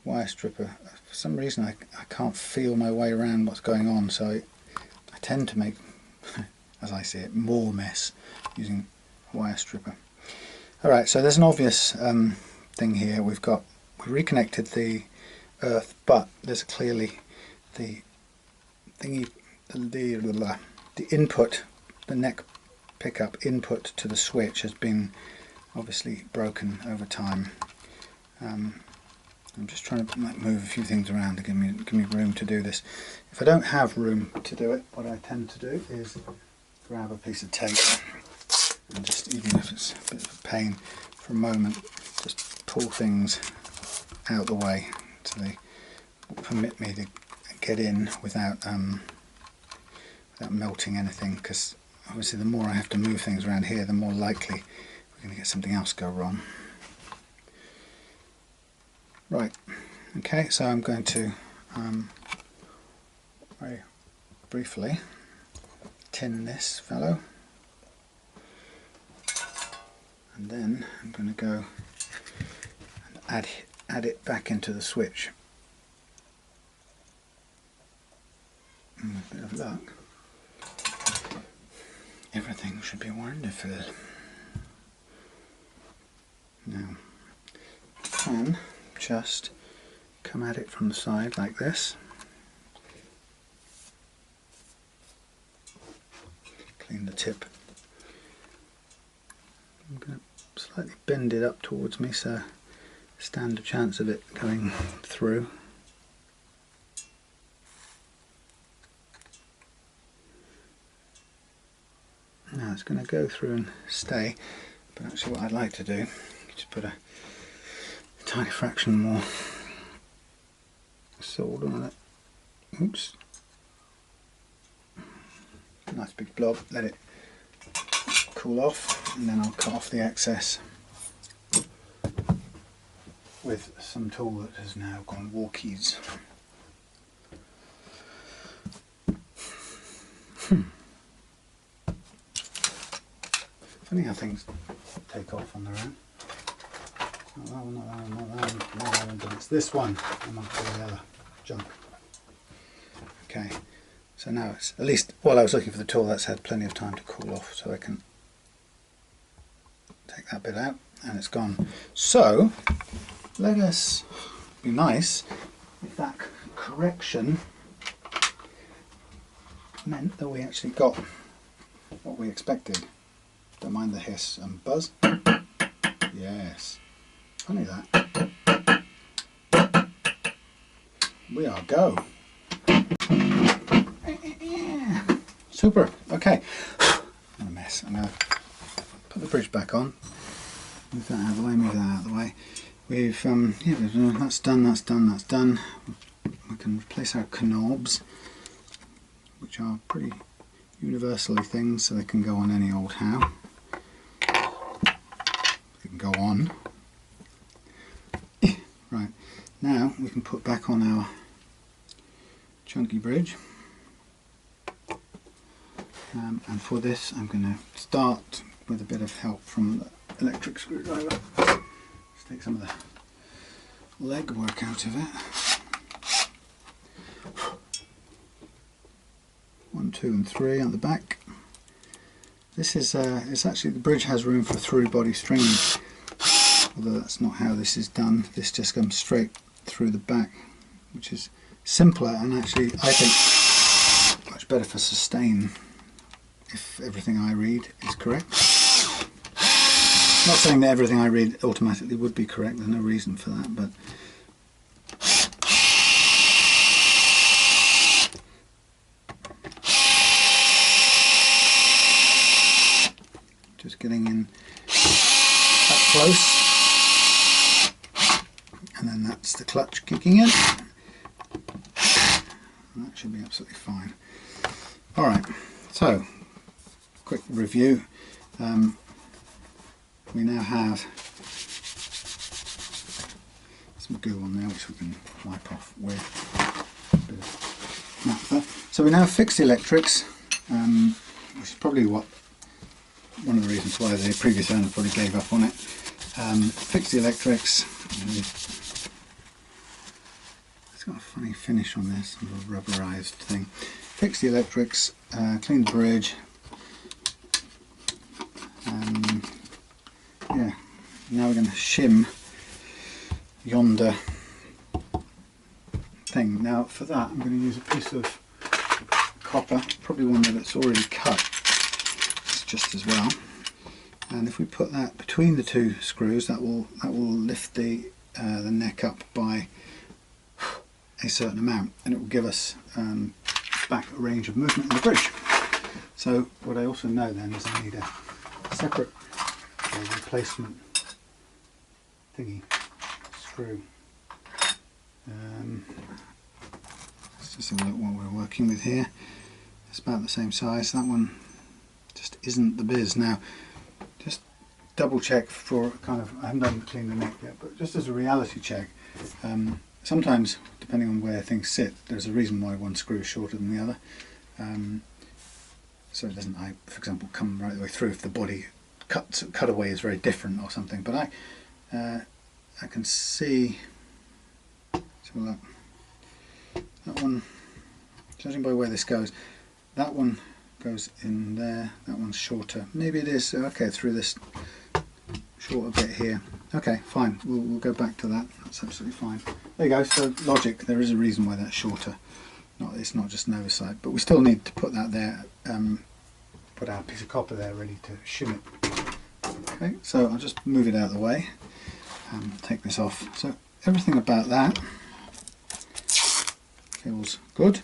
wire stripper. For some reason I can't feel my way around what's going on, so I tend to make, as I see it, more mess using a wire stripper. Alright, so there's an obvious thing here. We reconnected the earth, but there's clearly the input, the neck pickup input to the switch has been obviously broken over time. I'm just trying to move a few things around to give me room to do this. If I don't have room to do it, what I tend to do is grab a piece of tape and just, even if it's a bit of a pain for a moment, just pull things out the way so they permit me to get in without without melting anything, because obviously the more I have to move things around here, the more likely we're going to get something else go wrong. Right, okay, so I'm going to very briefly tin this fellow, and then I'm going to go and add it back into the switch. And with a bit of luck, everything should be wonderful. Now, you can just come at it from the side like this. Clean the tip. I'm going to slightly bend it up towards me so stand a chance of it going through. Now it's going to go through and stay, but actually what I'd like to do is just put a tiny fraction more solder on it. Oops. Nice big blob, let it cool off, and then I'll cut off the excess with some tool that has now gone walkies. Funny how things take off on their own. Not that one, not that one, not that one, not that one, but it's this one amongst all the other junk. Okay, so now it's, at least while I was looking for the tool, that's had plenty of time to cool off, so I can take that bit out, and it's gone. So let us be nice if that correction meant that we actually got what we expected. Don't mind the hiss and buzz. Yes. Funny that. We are go. Super. Okay. What a mess. I'm going to put the bridge back on. Move that out of the way, move that out of the way. We've, yeah, that's done, that's done, that's done. We can replace our knobs, which are pretty universally things, so they can go on any old how. They can go on. Right, now we can put back on our chunky bridge. And for this I'm going to start with a bit of help from the electric screwdriver. Let's take some of the leg work out of it. 1, 2 and 3 on the back. This is it's actually, the bridge has room for through body stringing, although that's not how this is done. This just comes straight through the back, which is simpler and actually I think much better for sustain, if everything I read is correct. Not saying that everything I read automatically would be correct, there's no reason for that, but just getting in up close, and then that's the clutch kicking in. That should be absolutely fine. Alright, so quick review. We now have some goo on there which we can wipe off with a bit of naphtha. So we now have fixed electrics, which is probably one of the reasons why the previous owner probably gave up on it. Fixed electrics. It's got a funny finish on this, sort of rubberized thing. Fix the electrics, clean the bridge. Yeah, now we're going to shim yonder thing. Now for that I'm going to use a piece of copper, probably one that's already cut. It's just as well. And if we put that between the two screws, that will lift the neck up by a certain amount, and it will give us back a range of movement in the bridge. So what I also know then is I need a separate replacement thingy screw. Let's just have a look what we're working with here. it's about the same size. That one just isn't the biz. Now just double check for kind of, I haven't done clean the neck yet, but just as a reality check, sometimes depending on where things sit, there's a reason why one screw is shorter than the other. So it doesn't, for example, come right the way through if the body cutaway is very different or something. But I can see, so look, that one, judging by where this goes, that one goes in there, that one's shorter. Maybe it is, okay, through this shorter bit here. Okay, fine, we'll go back to that, that's absolutely fine. There you go, so logic, there is a reason why that's shorter. It's not just an oversight, but we still need to put that there, put our piece of copper there ready to shim it. Okay, so I'll just move it out of the way and take this off. So everything about that feels good,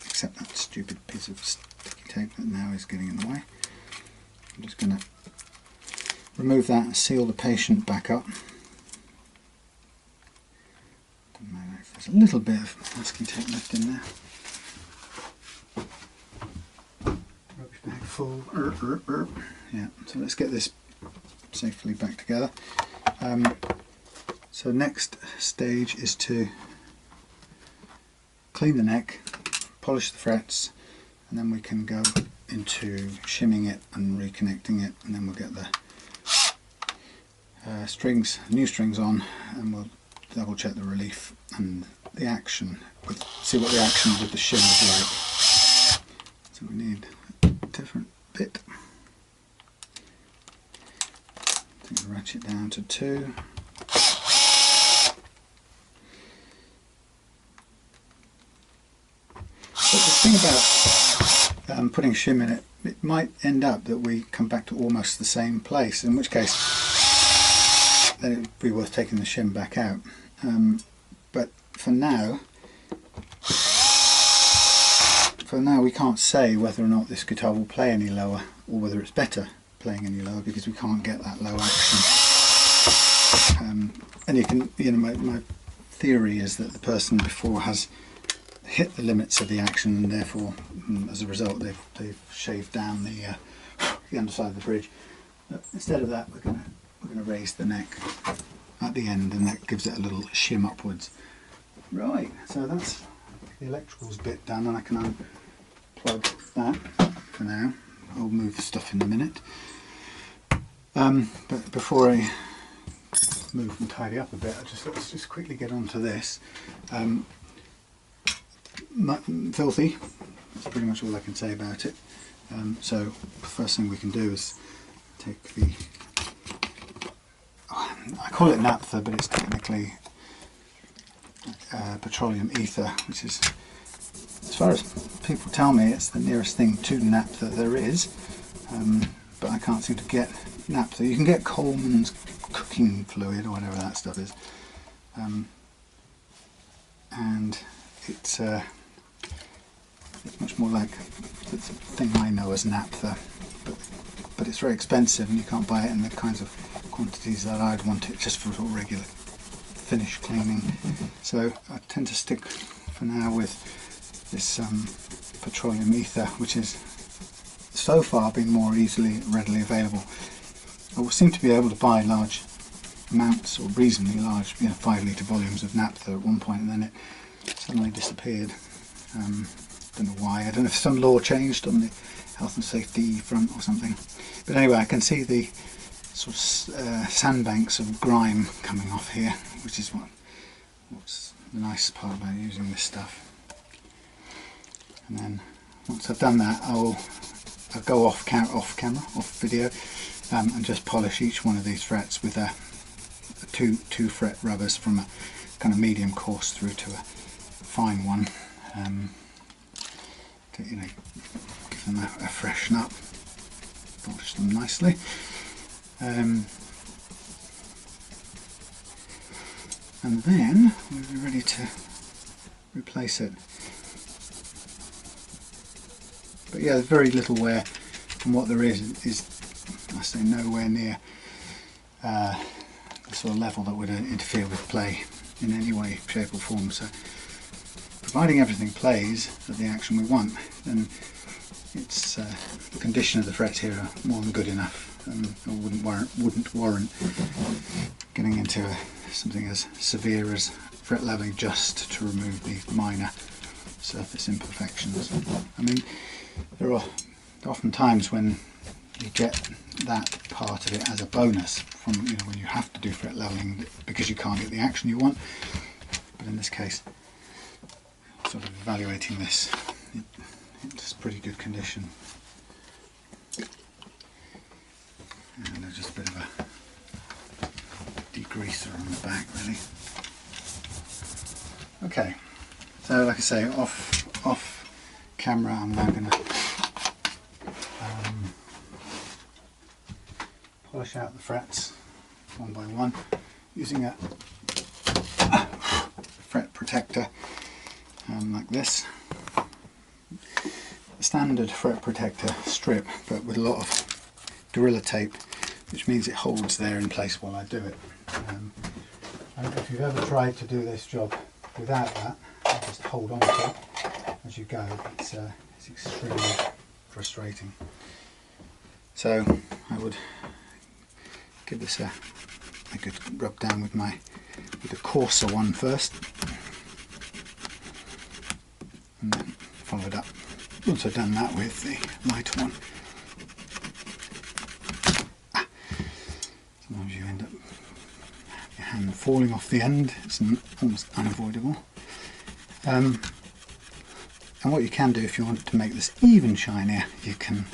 except that stupid piece of sticky tape that now is getting in the way. I'm just going to remove that and seal the patient back up. Don't know if there's a little bit of masking tape left in there. Rubbish bag full. Yeah, so let's get this safely back together. So next stage is to clean the neck, polish the frets, and then we can go into shimming it and reconnecting it, and then we'll get the new strings on, and we'll double check the relief and the action, see what the action with the shim is like. So we need a different bit. Take the ratchet down to 2. But the thing about putting shim in it, it might end up that we come back to almost the same place, in which case then it would be worth taking the shim back out. But for now we can't say whether or not this guitar will play any lower or whether it's better playing any lower, because we can't get that low action. And you can, my theory is that the person before has hit the limits of the action, and therefore as a result they've shaved down the underside of the bridge. But instead of that, we're going to raise the neck at the end, and that gives it a little shim upwards. Right, so that's the electricals bit done, and I can unplug that for now. I'll move the stuff in a minute. But before I move and tidy up a bit, let's just quickly get onto this. Filthy, that's pretty much all I can say about it. So the first thing we can do is take the, I call it naphtha, but it's technically petroleum ether, which is, as far as people tell me, it's the nearest thing to naphtha there is, but I can't seem to get naphtha. You can get Coleman's cooking fluid or whatever that stuff is, and it's much more like the thing I know as naphtha, but it's very expensive, and you can't buy it in the kinds of quantities that I'd want it, just for sort of regular finish cleaning. So I tend to stick for now with this petroleum ether, which is so far been more readily available. I will seem to be able to buy large amounts, or reasonably large, 5 litre volumes of naphtha at one point, and then it suddenly disappeared. Don't know why. I don't know if some law changed on the health and safety front or something. But anyway, I can see the sort of sandbanks of grime coming off here, which is what's the nice part about using this stuff. And then once I've done that, I'll go off video, and just polish each one of these frets with a two fret rubbers, from a kind of medium coarse through to a fine one. To, give them a freshen up, polish them nicely. And then we'll be ready to replace it. But yeah, there's very little wear, and what there is I say nowhere near the sort of level that would interfere with play in any way, shape or form. So providing everything plays at the action we want, then it's the condition of the frets here are more than good enough, and wouldn't warrant getting into something as severe as fret leveling just to remove the minor surface imperfections. I mean, there are often times when you get that part of it as a bonus from, you know, when you have to do fret leveling because you can't get the action you want. But in this case, sort of evaluating this, it's pretty good condition. And there's just a bit of a degreaser on the back, really. Okay, so like I say, off camera, I'm now going to polish out the frets one by one using a fret protector like this. A standard fret protector strip, but with a lot of Gorilla Tape, which means it holds there in place while I do it. And if you've ever tried to do this job without that, you just hold on to it as you go, it's extremely frustrating. So I would give this a good rub down with the coarser one first, and then follow it up. Also done that with the lighter one. Sometimes you end up your hand falling off the end. It's almost unavoidable. And what you can do if you want to make this even shinier, you can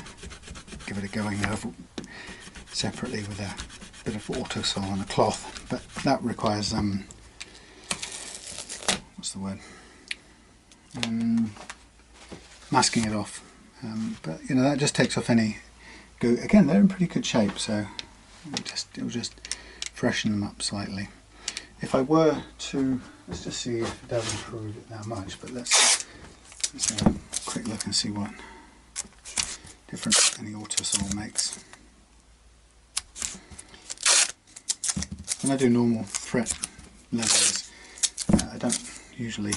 give it a going over separately with a bit of autosol on a cloth, but that requires what's the word? Masking it off. But you know, that just takes off any goo. Again, they're in pretty good shape, so it will just freshen them up slightly. If I were to, let's just see if it does improve it that much, but let's have a quick look and see what difference any autosol makes. When I do normal fret levelers, I don't usually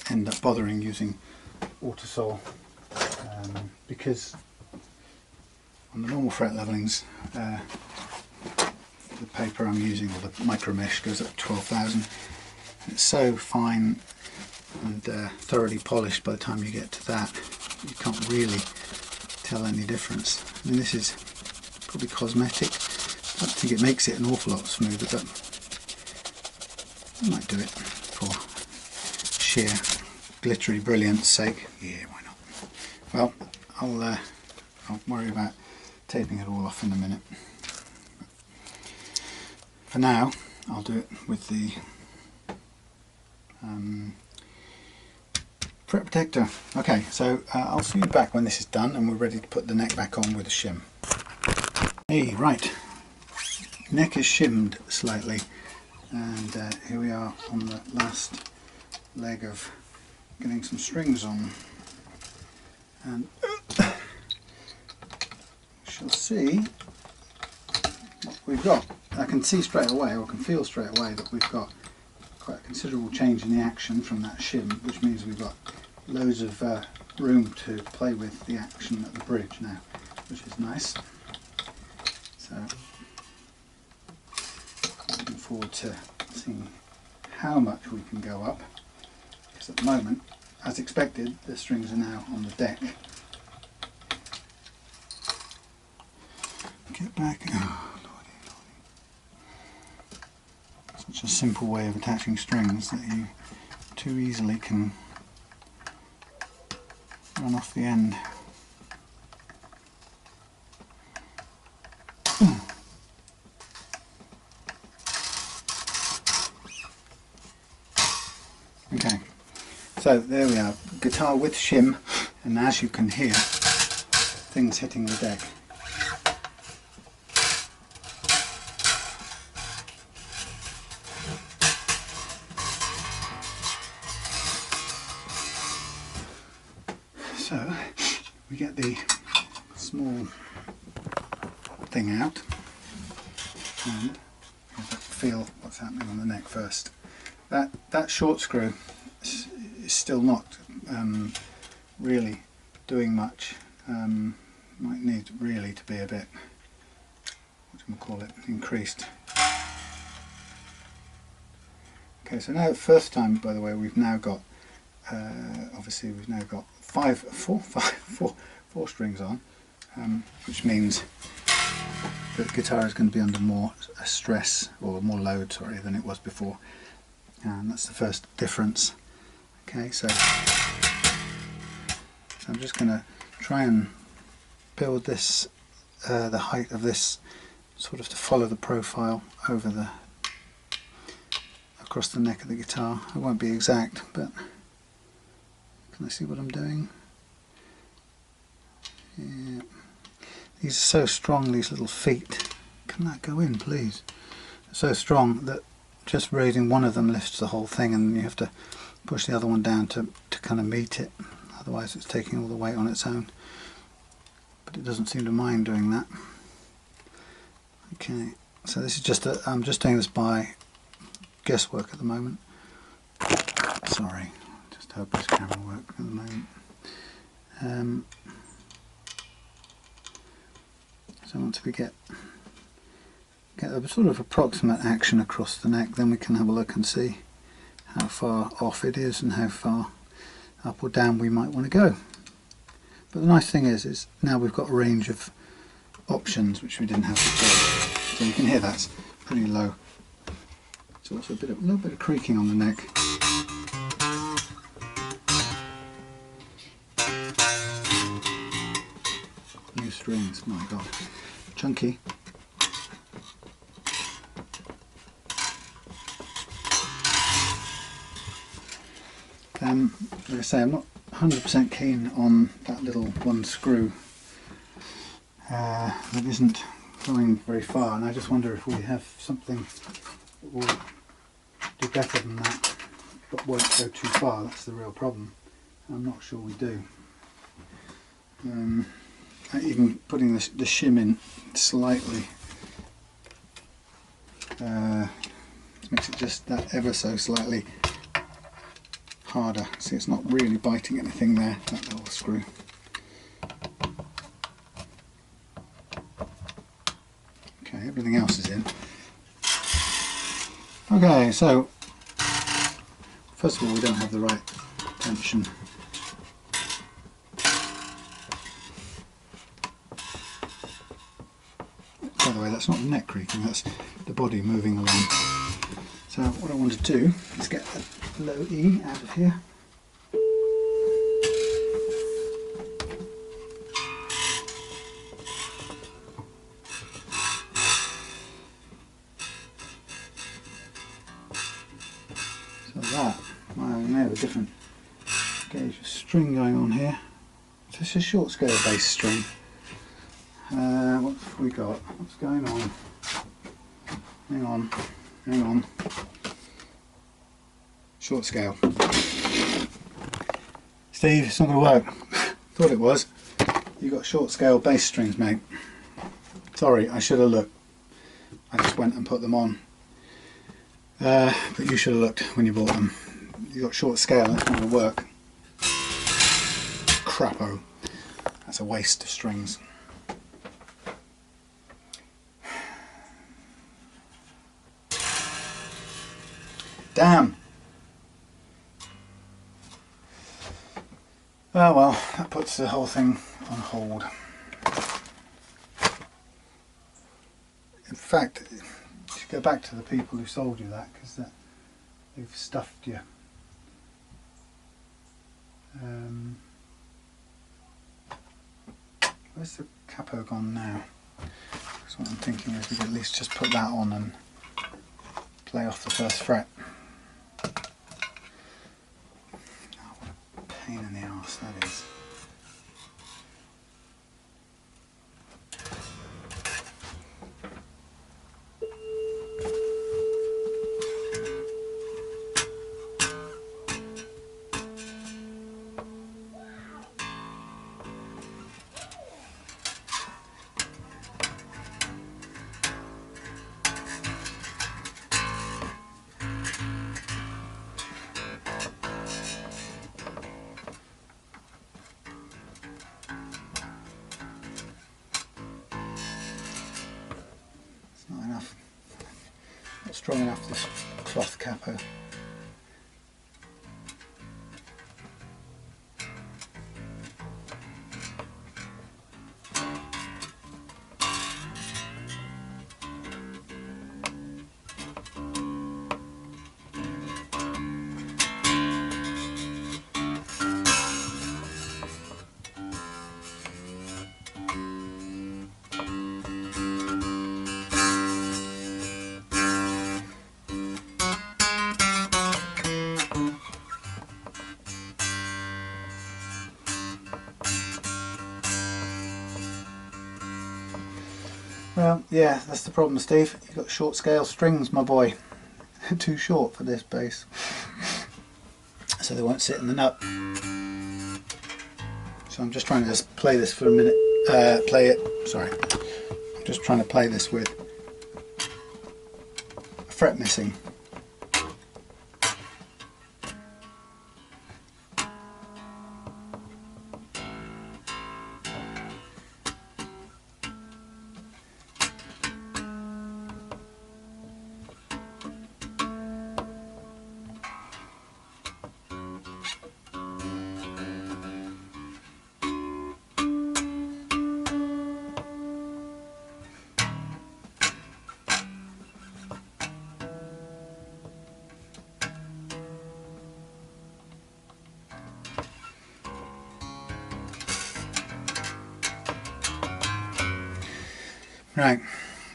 end up bothering using autosol because on the normal fret levelings, the paper I'm using, or the micro mesh, goes up to 12,000. It's so fine and thoroughly polished by the time you get to that, you can't really tell any difference. I mean, this is probably cosmetic. I don't think it makes it an awful lot smoother, but I might do it for sheer glittery brilliance sake. Yeah, why not? Well, I'll worry about taping it all off in a minute. For now, I'll do it with the fret protector. Okay, so I'll see you back when this is done and we're ready to put the neck back on with a shim. Hey, right. Neck is shimmed slightly, and here we are on the last leg of getting some strings on, and shall see what we've got. I can see straight away, or can feel straight away, that we've got quite a considerable change in the action from that shim, which means we've got loads of room to play with the action at the bridge now, which is nice. So looking forward to seeing how much we can go up, because at the moment, as expected, the strings are now on the deck. Get back. Oh, lordy, lordy. Such a simple way of attaching strings that you too easily can run off the end. Okay, so there we are, guitar with shim, and as you can hear, things hitting the deck. So we get the small thing out and feel what's happening on the neck first. That short screw is it's still not really doing much. Might need really to be a bit, what do you call it, increased. Okay, so now the first time, by the way, we've now got obviously we've now got four strings on, which means that the guitar is going to be under more stress, or more load, sorry, than it was before, and that's the first difference. Okay, so I'm just going to try and build this, the height of this, sort of to follow the profile over the, across the neck of the guitar. It won't be exact, but can I see what I'm doing? Yeah. These are so strong, these little feet. Can that go in, please? They're so strong that just raising one of them lifts the whole thing, and you have to push the other one down to kind of meet it. Otherwise it's taking all the weight on its own. But it doesn't seem to mind doing that. Okay, so this is just I'm just doing this by guesswork at the moment. Sorry, just hope this camera works at the moment. So once we get a sort of approximate action across the neck, then we can have a look and see how far off it is and how far up or down we might want to go. But the nice thing is now we've got a range of options which we didn't have before. So you can hear that's pretty low. It's also a little bit of creaking on the neck. New strings, my god, chunky. Like I say, I'm not 100% keen on that little one screw that isn't going very far, and I just wonder if we have something that will do better than that but won't go too far. That's the real problem. I'm not sure we do. Even putting the shim in slightly makes it just that ever so slightly harder. See, it's not really biting anything there, that little screw. Okay, everything else is in. Okay, so first of all, we don't have the right tension. By the way, that's not the neck creaking, that's the body moving along. So what I want to do is get the low E out of here. So that, well, we may have a different gauge of string going on here. It's a short scale bass string. What have we got? What's going on? Hang on, hang on. Short scale. Steve, it's not going to work. Thought it was. You got short scale bass strings, mate. Sorry, I should have looked. I just went and put them on. But you should have looked when you bought them. You got short scale, that's not going to work. Crapo. That's a waste of strings. Damn! Oh well, that puts the whole thing on hold. In fact, you should go back to the people who sold you that, because they've stuffed you. Where's the capo gone now? Because what I'm thinking is we could at least just put that on and play off the first fret. Oh, what a pain in the arse that is. strong enough, this cloth capper. Well, yeah, that's the problem, Steve. You've got short scale strings, my boy. Too short for this bass. So they won't sit in the nut. So I'm just trying to just play this for a minute. Sorry. I'm just trying to play this with a fret missing. Right,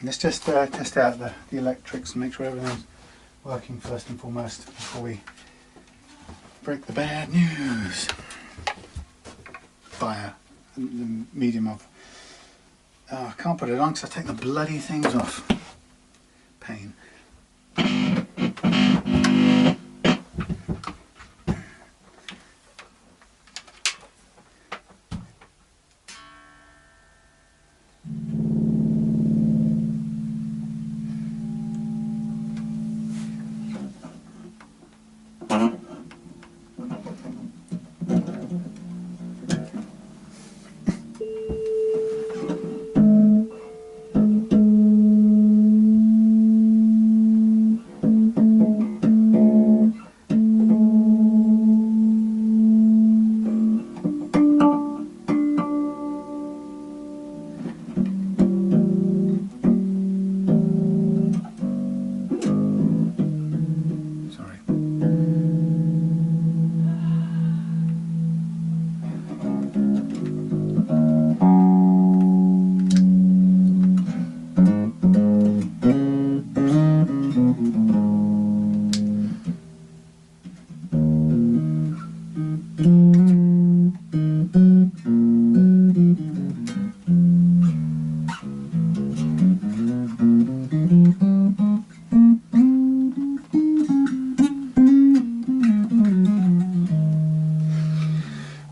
let's just test out the electrics and make sure everything's working first and foremost before we break the bad news via the medium of... Oh, I can't put it on because I take the bloody things off. Pain.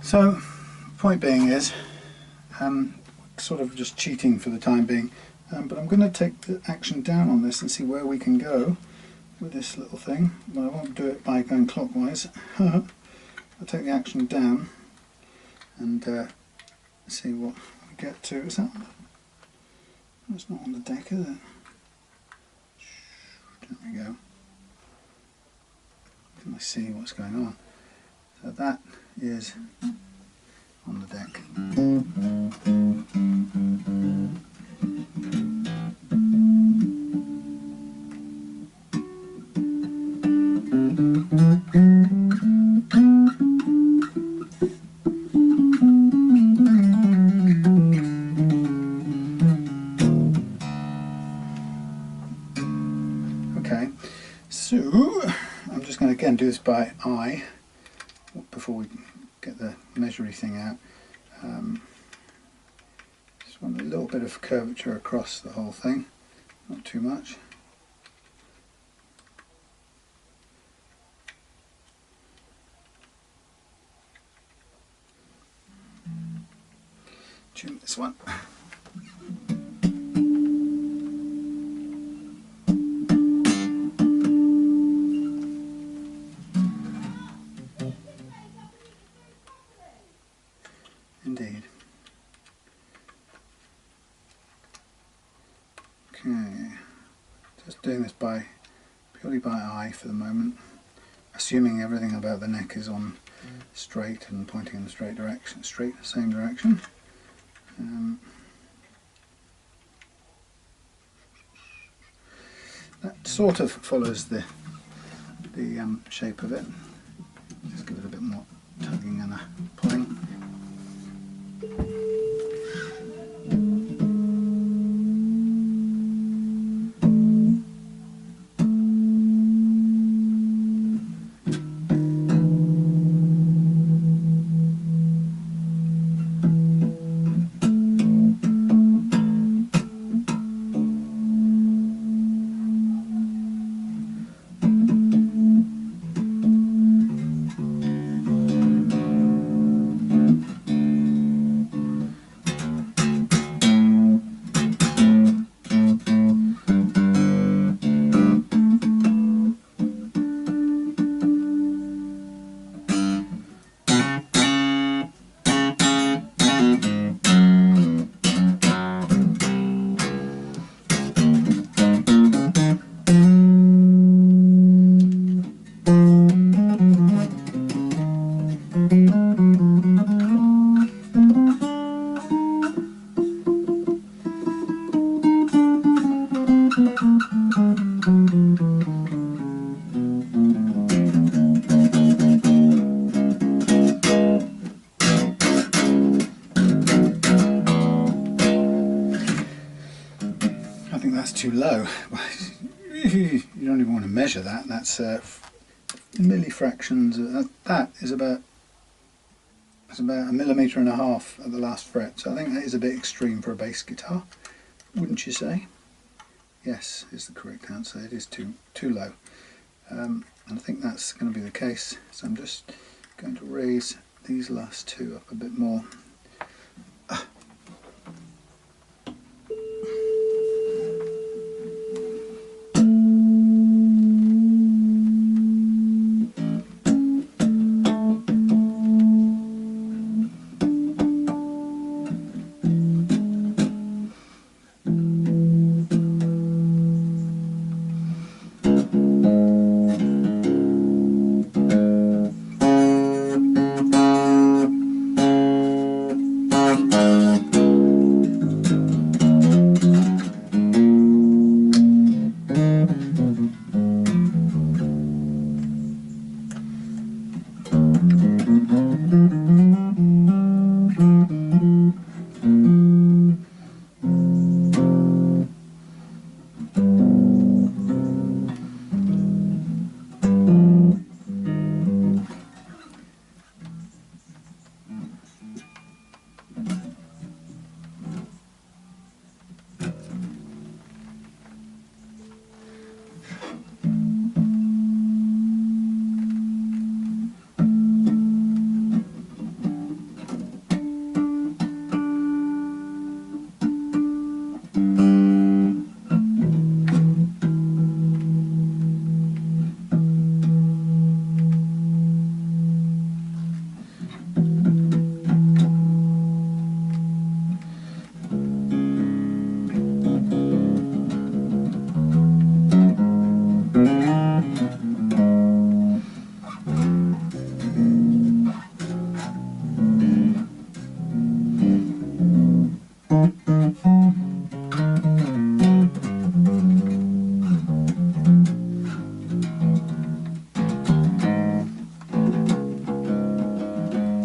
So, point being is, sort of just cheating for the time being, but I'm going to take the action down on this and see where we can go with this little thing. Well, I won't do it by going clockwise. I'll take the action down and see what we get to. Is that on the... That's not on the deck, is it? There we go. Can I see what's going on? So that is on the deck. Okay, so I'm just going to again do this by eye before we get the measuring thing out. Just want a little bit of curvature across the whole thing, not too much. Tune this one. Indeed. Okay, just doing this by purely by eye for the moment, assuming everything about the neck is on straight and pointing in the straight direction, same direction. That sort of follows the shape of it. Just give it a bit more tugging and a pulling. I think that's too low. You don't even want to measure that. That's millifractions. That is about a millimetre and a half at the last fret. So I think that is a bit extreme for a bass guitar, wouldn't you say? Yes, is the correct answer. It is too low, and I think that's going to be the case. So I'm just going to raise these last two up a bit more.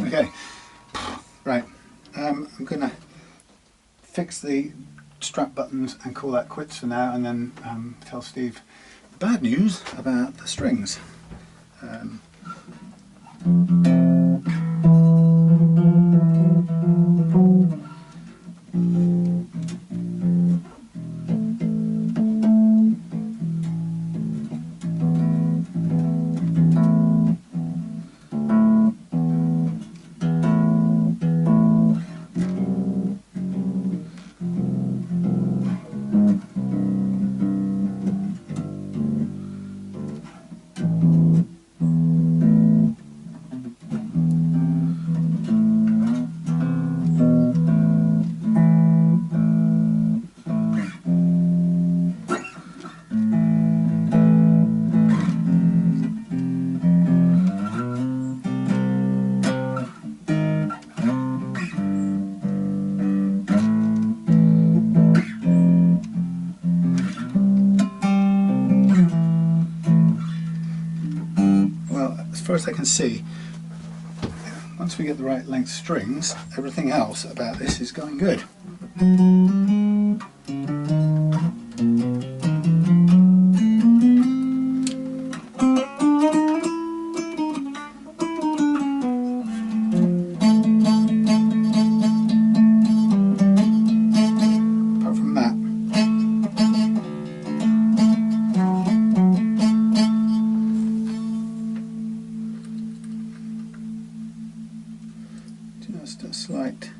Okay, right, I'm going to fix the strap buttons and call that quits for now, and then tell Steve the bad news about the strings. far as I can see, once we get the right length strings, everything else about this is going good. Apart from that. Just a slight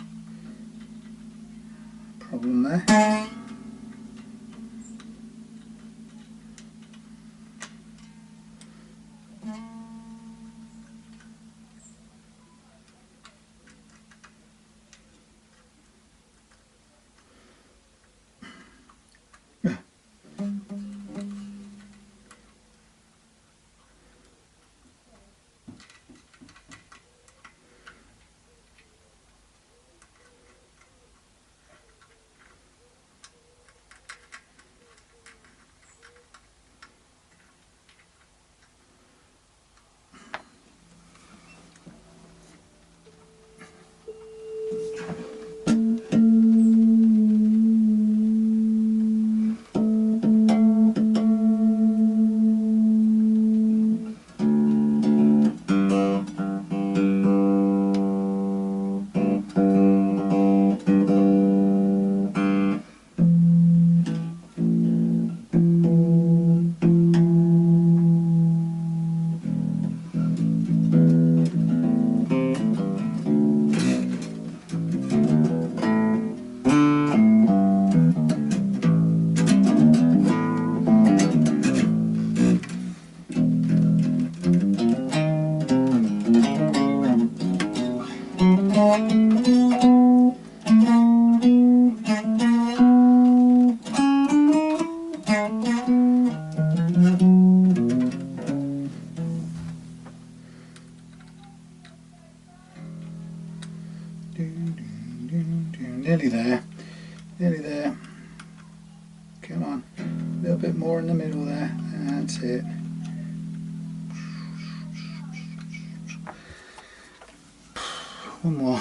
problem there. Nearly there, nearly there. Come on, a little bit more in the middle there. That's it. One more.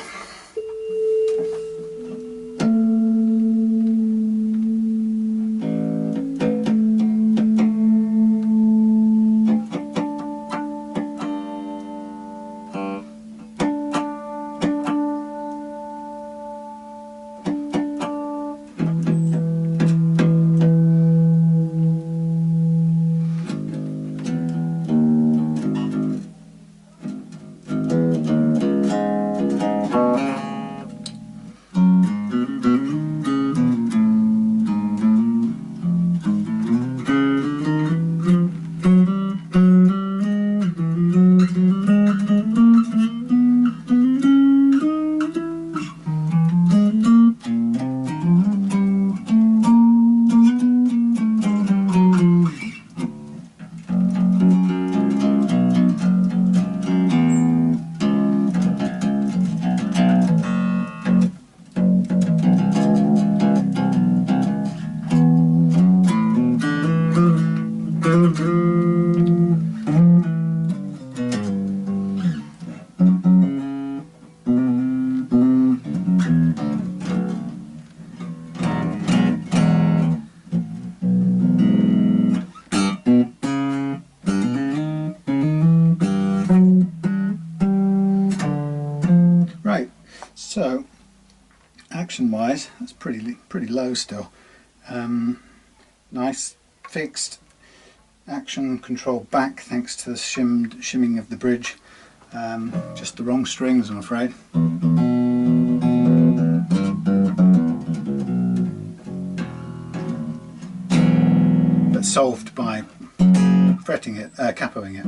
Right, so action wise that's pretty low still. Nice fixed action control back thanks to the shimming of the bridge. Just the wrong strings, I'm afraid. But solved by fretting it, capoing it.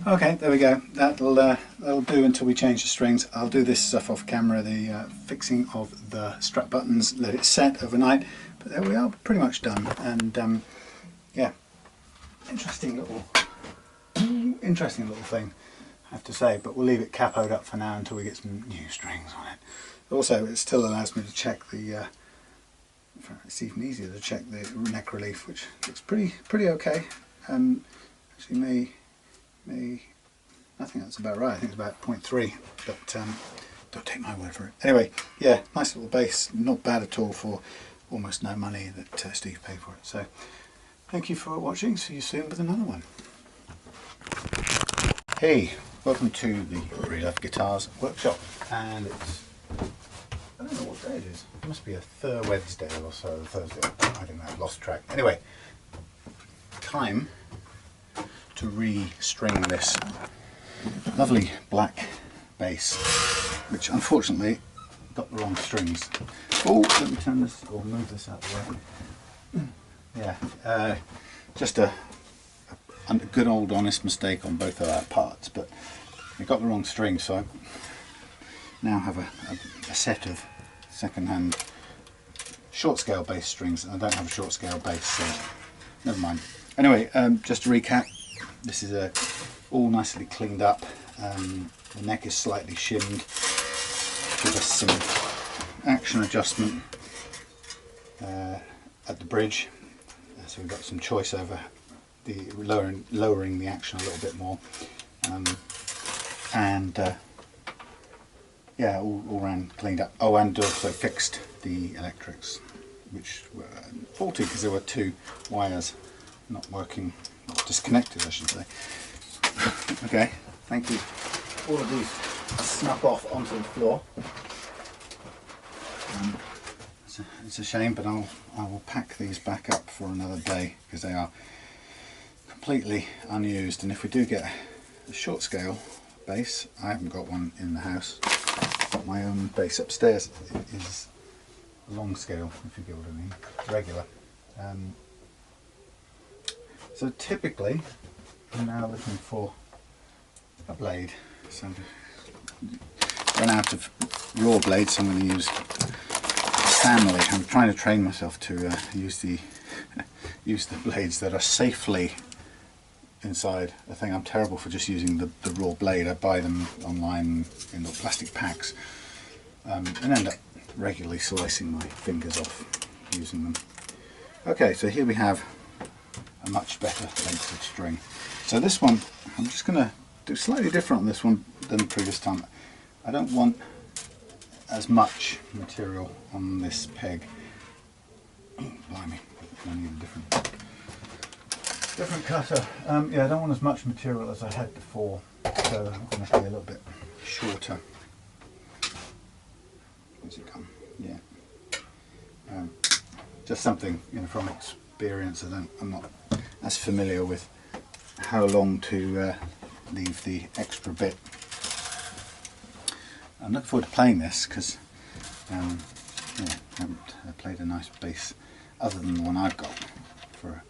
Okay, there we go. That'll do until we change the strings. I'll do this stuff off camera, the fixing of the strap buttons, let it set overnight. But there we are, pretty much done. And yeah, interesting little thing, I have to say. But we'll leave it capoed up for now until we get some new strings on it. Also, it still allows me to check the. It's even easier to check the neck relief, which looks pretty okay. Actually, I think that's about right. I think it's about 0.3, but don't take my word for it. Anyway, yeah, nice little bass, not bad at all for almost no money that Steve paid for it. So, thank you for watching. See you soon with another one. Hey, welcome to the Real Life Guitars workshop, and it's, I don't know what day it is. It must be a Wednesday or so, Thursday. I don't know, I've lost track. Anyway, time to re-string this lovely black bass, which unfortunately got the wrong strings. Oh, let me turn this or move this out of the way. Yeah, just a good old honest mistake on both of our parts, but we got the wrong strings, so I now have a set of second-hand short scale bass strings, and I don't have a short scale bass, so never mind. Anyway, just to recap, this is all nicely cleaned up. The neck is slightly shimmed. Give us some action adjustment at the bridge, so we've got some choice over the lowering the action a little bit more, and yeah, all round cleaned up. Oh, and also fixed the electrics, which were faulty because there were two wires not working, not disconnected, I should say. Okay, thank you. All of these snap off onto the floor. It's a shame, but I will pack these back up for another day because they are completely unused. And if we do get a short scale bass, I haven't got one in the house. I've got my own bass upstairs. It is long scale, if you get what I mean, regular. So typically, I'm now looking for a blade. So I've run out of raw blades, so I'm going to use family. I'm trying to train myself to use the blades that are safely inside the thing. I'm terrible for just using the raw blade. I buy them online in little plastic packs, and end up regularly slicing my fingers off using them. Okay, so here we have a much better length of string. So this one, I'm just going to do slightly different on this one than the previous time. I don't want as much material on this peg. Oh, blimey, I need a different cutter. Yeah, I don't want as much material as I had before, so I'm going to be a little bit shorter. Where's it gone? Yeah. Just something, you know, from experience. I'm not as familiar with how long to leave the extra bit. I'm looking forward to playing this because yeah, I haven't played a nice bass other than the one I've got for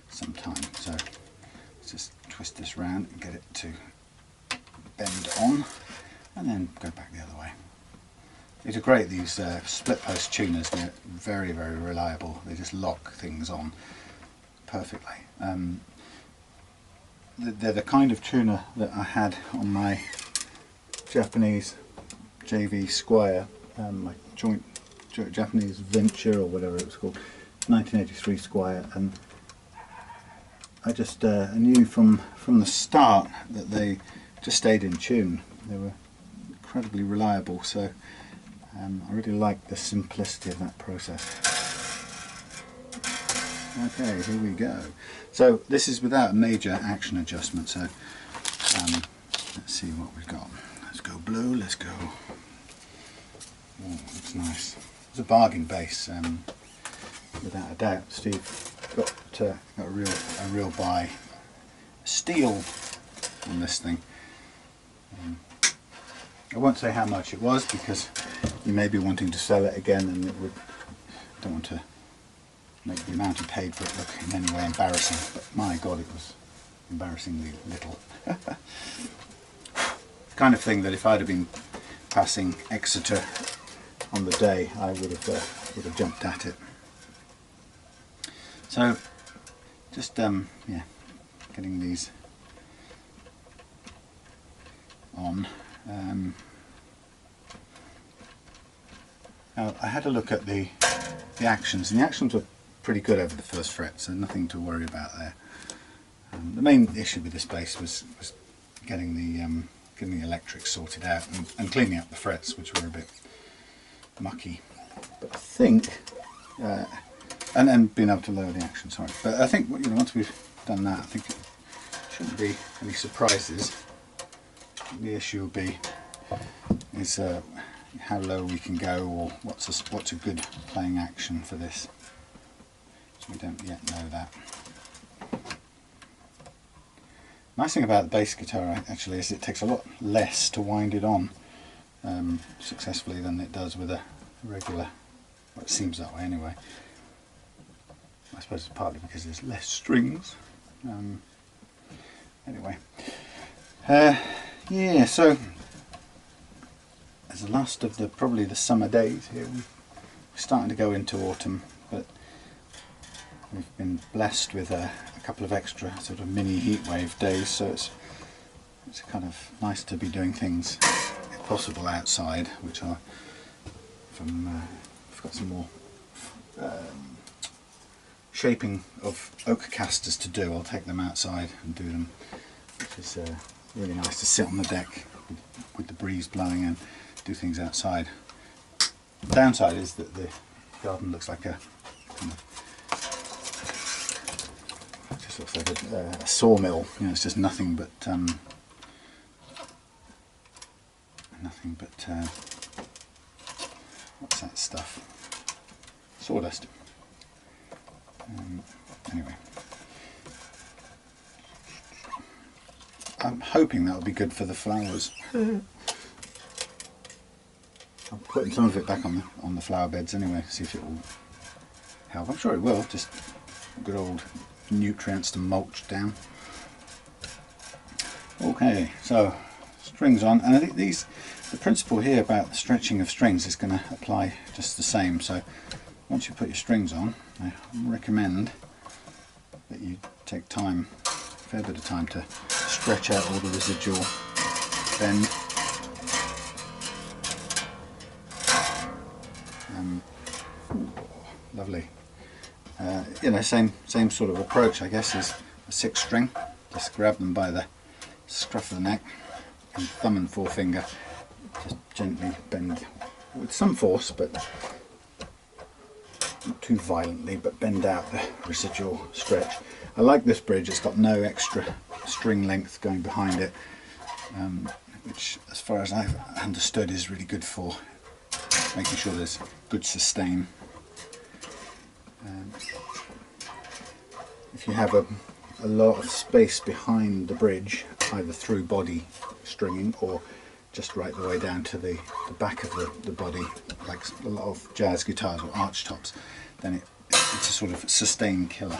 some time. So let's just twist this round and get it to bend on, and then go back the other way. These are great, these split post tuners. They're very, very reliable. They just lock things on perfectly. They're the kind of tuner that I had on my Japanese JV Squire, my joint Japanese venture or whatever it was called, 1983 Squire, and I just knew from the start that they just stayed in tune. They were incredibly reliable, so I really like the simplicity of that process. Okay, here we go. So this is without a major action adjustment, so let's see what we've got. Let's go blue, let's go. Oh, looks nice. It's a bargain bass, without a doubt. Steve got a real buy. Steel on this thing. I won't say how much it was because you may be wanting to sell it again, and it would don't want to make the amount he paid for it look in any way embarrassing, but my god, it was embarrassingly little. The kind of thing that if I'd have been passing Exeter on the day, I would have jumped at it. So just yeah, getting these on. Now I had a look at the actions, and the actions were pretty good over the first fret, so nothing to worry about there. The main issue with this bass was getting the electrics sorted out and cleaning up the frets, which were a bit mucky. But I think, and being able to lower the action, sorry. But I think, you know, once we've done that, I think it shouldn't be any surprises. The issue will be is how low we can go, or what's a good playing action for this. So we don't yet know that. Nice thing about the bass guitar actually is it takes a lot less to wind it on successfully than it does with a regular, well, it seems that way anyway. I suppose it's partly because there's less strings. Anyway, yeah, so as the last of probably the summer days here, we're starting to go into autumn, but we've been blessed with a couple of extra sort of mini heatwave days, so it's kind of nice to be doing things, if possible, outside, which are from I've got some more shaping of oak casters to do. I'll take them outside and do them, which is really nice to sit on the deck with the breeze blowing and do things outside. The downside is that the garden looks like a kind of, it just looks like a sawmill. You know, it's just nothing but what's that stuff? Sawdust. Anyway, I'm hoping that will be good for the flowers. I'm putting some of it back on the flower beds anyway, see if it will help. I'm sure it will, just good old nutrients to mulch down. Okay, so strings on, and I think the principle here about the stretching of strings is going to apply just the same. So once you put your strings on, I recommend that you take time, a fair bit of time, to stretch out all the residual bend. Lovely. You know, same sort of approach, I guess, as a 6 string. Just grab them by the scruff of the neck and thumb and forefinger, just gently bend with some force, but not too violently, but bend out the residual stretch. I like this bridge, it's got no extra string length going behind it, which, as far as I've understood, is really good for making sure there's good sustain. If you have a lot of space behind the bridge, either through body stringing or just right the way down to the back of the body, like a lot of jazz guitars or arch tops, then it's a sort of sustain killer.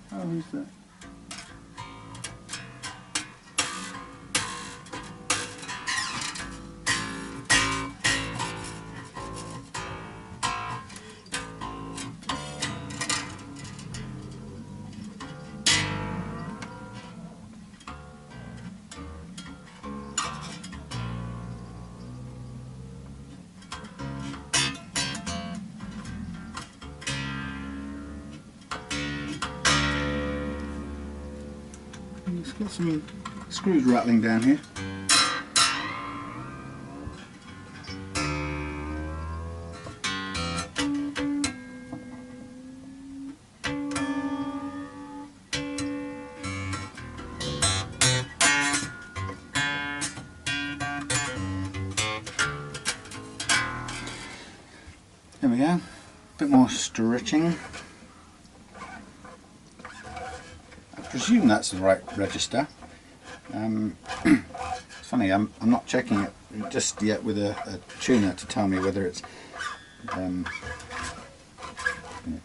Oh, who's that? It's got some screws rattling down here. bit more stretching. I presume that's the right register. It's funny, I'm not checking it just yet with a tuner to tell me whether it's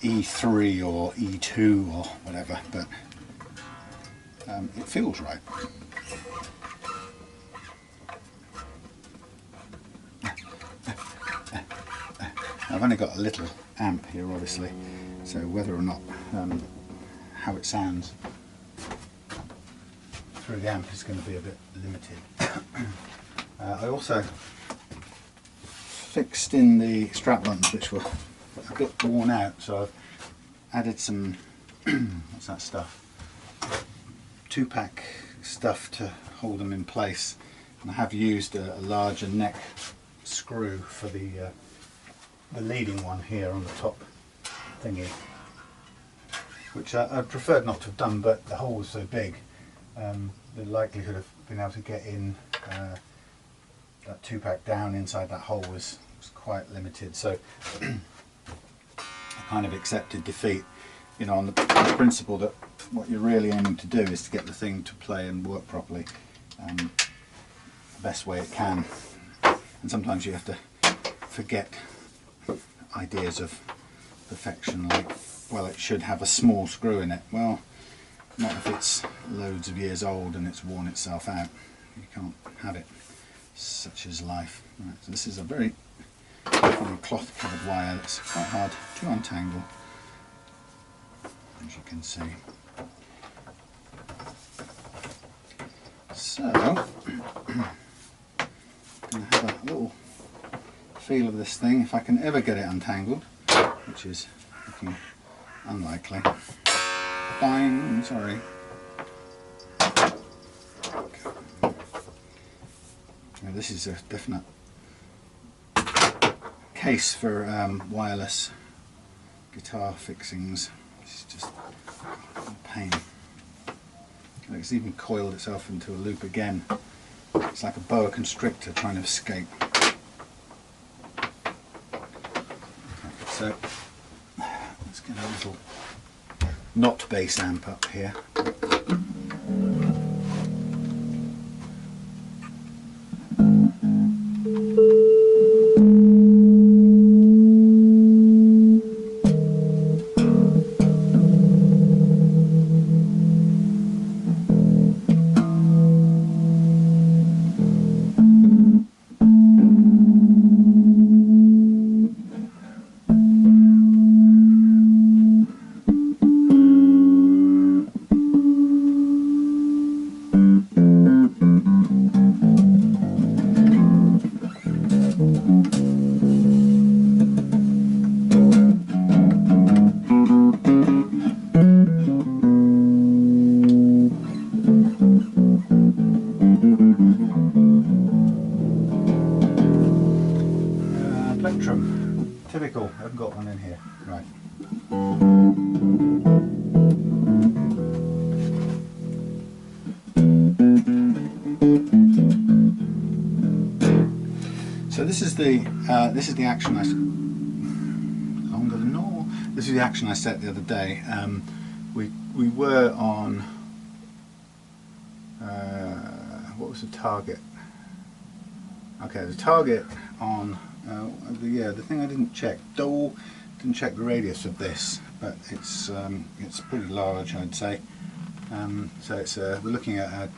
E3 or E2 or whatever, but it feels right. I've only got a little amp here, obviously, so whether or not how it sounds through the amp is going to be a bit limited. I also fixed in the straplons, which were a bit worn out, so I've added some what's that stuff? 2-pack stuff to hold them in place, and I have used a larger neck screw for the leading one here on the top thingy, which I preferred not to have done, but the hole was so big, the likelihood of being able to get in that 2-pack down inside that hole was quite limited, so I kind of accepted defeat, you know, on the principle that what you're really aiming to do is to get the thing to play and work properly the best way it can, and sometimes you have to forget ideas of perfection, like, well, it should have a small screw in it. Well, not if it's loads of years old and it's worn itself out. You can't have it. Such is life. Right, so this is a very cloth covered wire that's quite hard to untangle, as you can see. So I'm going to have a little feel of this thing, if I can ever get it untangled, which is looking unlikely. Fine, sorry. Now, this is a definite case for wireless guitar fixings. It's just a pain. It's even coiled itself into a loop again. It's like a boa constrictor trying to escape. Okay, so let's get a little not bass amp up here. Typical, I haven't got one in here. Right. So this is the action I longer than normal. This is the action I set the other day. We were on what was the target? Okay, the target on the thing I didn't check. Didn't check the radius of this, but it's pretty large, I'd say. So it's we're looking at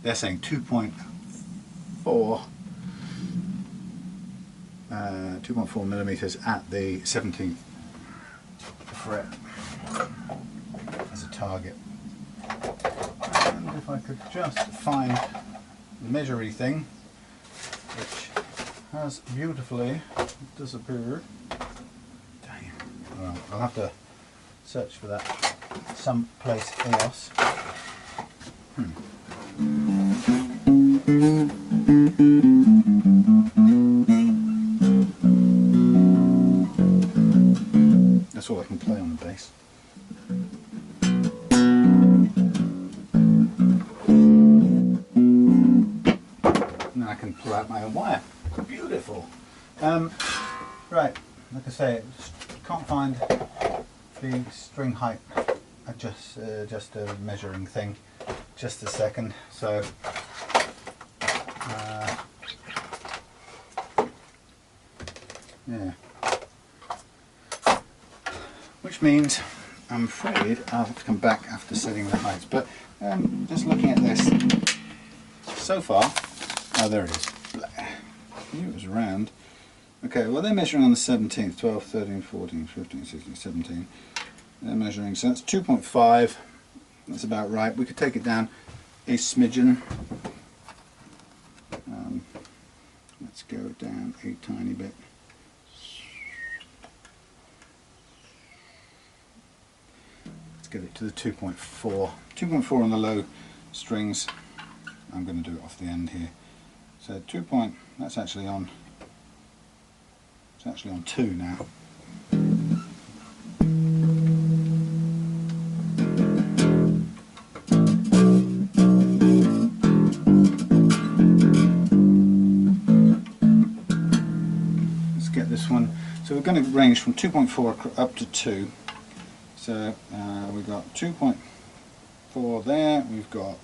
they're saying 2.4 millimeters at the 17th fret as a target. And if I could just find the measury thing, which has beautifully disappeared. Dang. Well, I'll have to search for that someplace else. That's all I can play on the bass. And then I can pull out my own wire. Beautiful. Right, like I say, can't find the string height just a measuring thing. Just a second. So yeah, which means I'm afraid I'll have to come back after setting the heights. But just looking at this so far, oh, there it is. I knew it was round. Okay, well, they're measuring on the 17th, 12, 13, 14, 15, 16, 17. They're measuring, so that's 2.5. That's about right. We could take it down a smidgen. Let's go down a tiny bit. Let's get it to the 2.4. 2.4 on the low strings. I'm going to do it off the end here. So that's actually on. It's actually on 2 now. Let's get this one. So we're going to range from 2.4 up to 2. So we've got 2.4 there. We've got.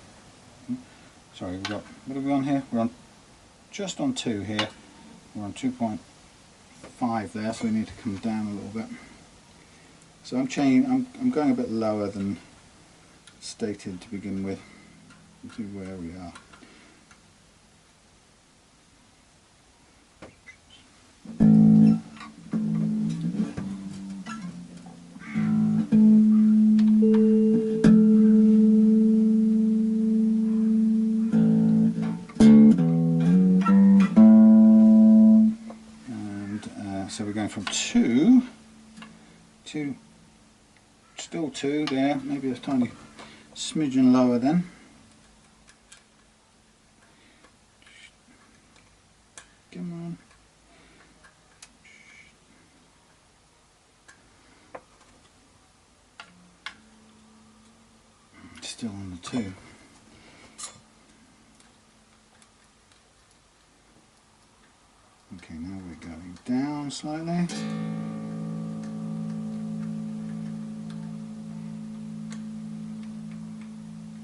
Sorry, we've got. What are we on here? We're on just on 2 here. We're on 2.5 there, so we need to come down a little bit. So I'm going a bit lower than stated to begin with. Let's see where we are. So we're going from 2 to still 2 there, maybe a tiny smidgen lower then. Come on. Still on the 2. Okay, now we're going down slightly.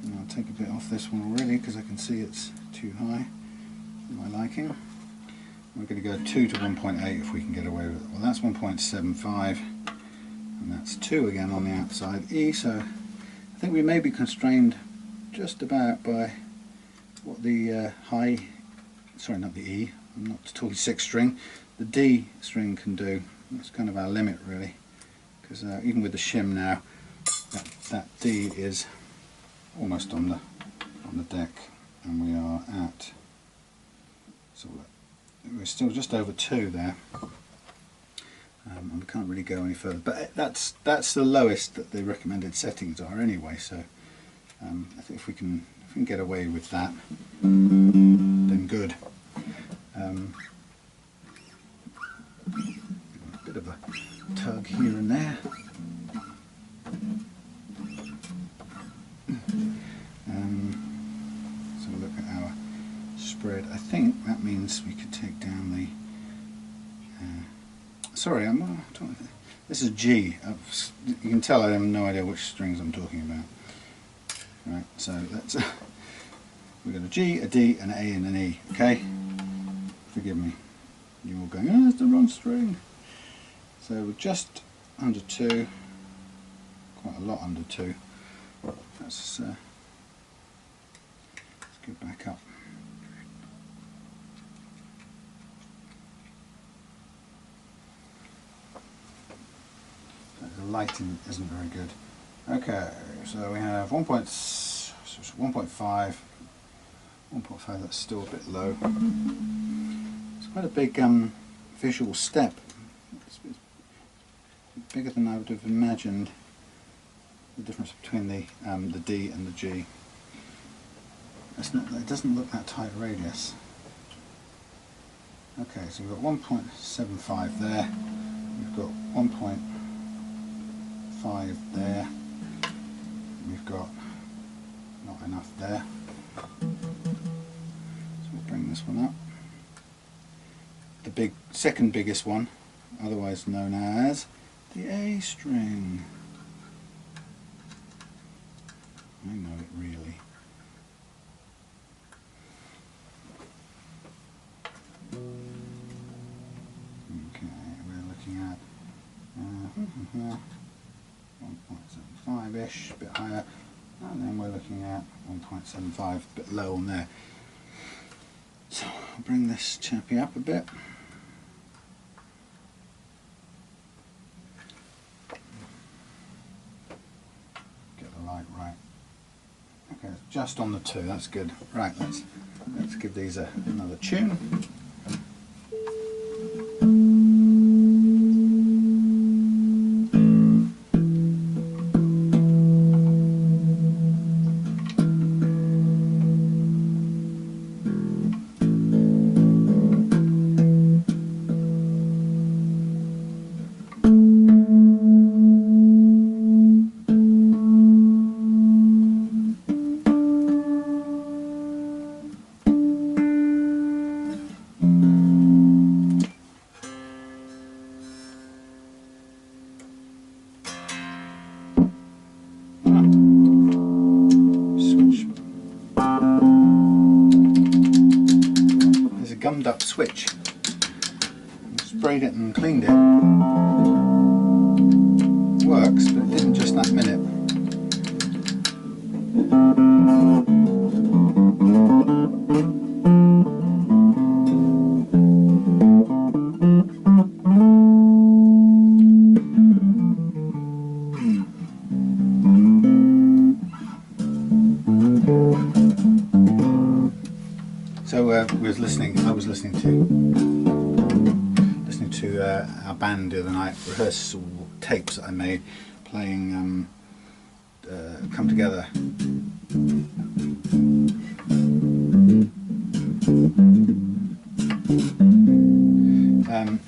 And I'll take a bit off this one already because I can see it's too high for my liking. We're going to go 2 to 1.8 if we can get away with it. Well, that's 1.75 and that's 2 again on the outside E, so I think we may be constrained just about by what the sorry, not the E, I'm not talking 6 string, the D string can do. That's kind of our limit really, because even with the shim now, that D is almost on the deck, and we are at, so we're still just over 2 there, and we can't really go any further. But that's the lowest that the recommended settings are anyway. So I think if we can get away with that, then good. A bit of a tug here and there. So we'll look at our spread. I think that means we could take down the. Sorry, this is G. You can tell I have no idea which strings I'm talking about. Right, so that's we've got a G, a D, an A, and an E. Okay, forgive me. You're all going, oh, it's the wrong string. So we're just under 2, quite a lot under 2. Let's get back up. The lighting isn't very good. Okay, so we have 1.5, 1.5, that's still a bit low. It's quite a big visual step. It's bigger than I would have imagined, the difference between the D and the G. It doesn't look that tight radius. Okay, so we've got 1.75 there, we've got 1.5 there, we've got not enough there, so we'll bring this one up. The second biggest one, otherwise known as The A string. I know it really. Okay, we're looking at 1.75-ish, a bit higher, and then we're looking at 1.75, a bit low on there. So I'll bring this chappy up a bit. Get the light right. Okay, it's just on the 2, that's good. Right, let's give these another tune. Gummed up switch. Sprayed it and cleaned it. Works, but it didn't just that minute. So I was listening to our band the other night, rehearsal tapes that I made, playing Come Together. And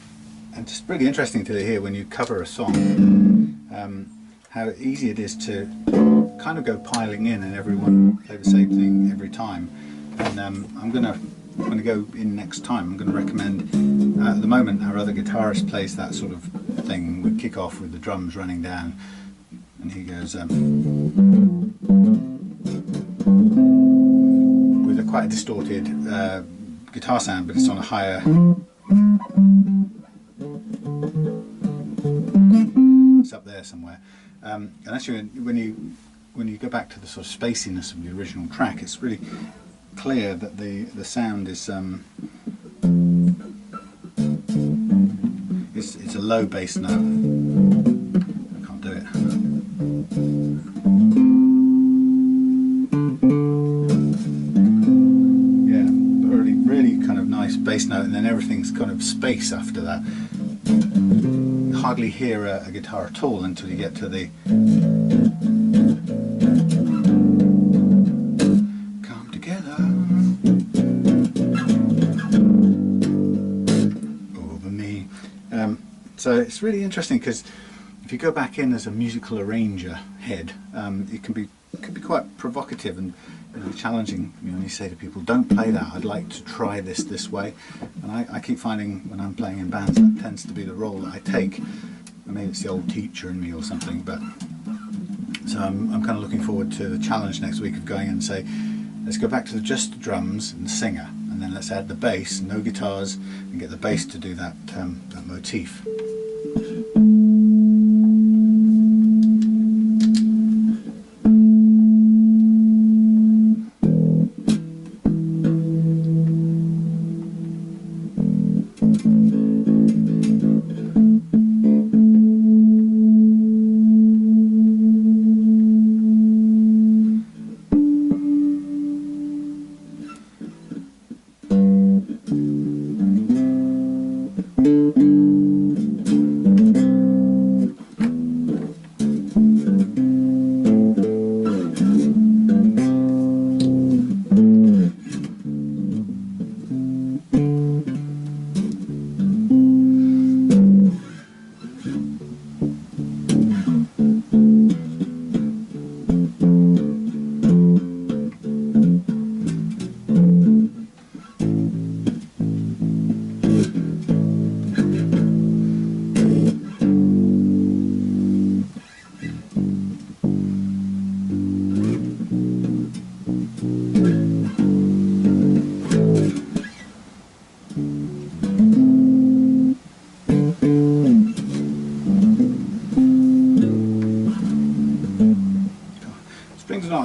it's really interesting to hear when you cover a song, how easy it is to kind of go piling in and everyone play the same thing every time. And I'm going to go in next time. I'm going to recommend, at the moment our other guitarist plays that sort of thing. We kick off with the drums running down and he goes with a quite a distorted guitar sound, but it's on a higher, it's up there somewhere, and actually when you go back to the sort of spaciness of the original track, it's really clear that the sound is it's a low bass note. I can't do it. Yeah, really kind of nice bass note, and then everything's kind of space after that. You hardly hear a guitar at all until you get to the so it's really interesting because if you go back in as a musical arranger head, it can be quite provocative and challenging. You say to people, "Don't play that. I'd like to try this way." And I keep finding when I'm playing in bands that tends to be the role that I take. Maybe it's the old teacher in me or something. But so I'm kind of looking forward to the challenge next week of going and say, let's go back to just the drums and the singer, and then let's add the bass, no guitars, and get the bass to do that motif.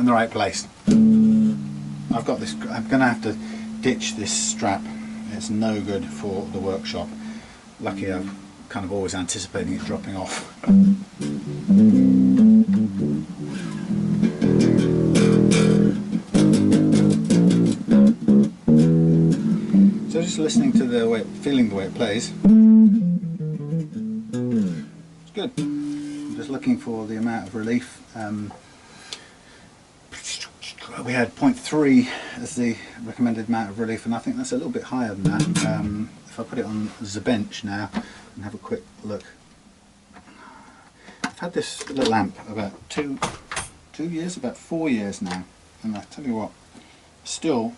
in the right place. I've got this, I'm going to have to ditch this strap. It's no good for the workshop. Lucky I'm kind of always anticipating it dropping off. So just listening to the way, feeling the way it plays, it's good. I'm just looking for the amount of relief. We had 0.3 as the recommended amount of relief, and I think that's a little bit higher than that. If I put it on the bench now and have a quick look, I've had this little amp about 2 years, about 4 years now, and I tell you what, still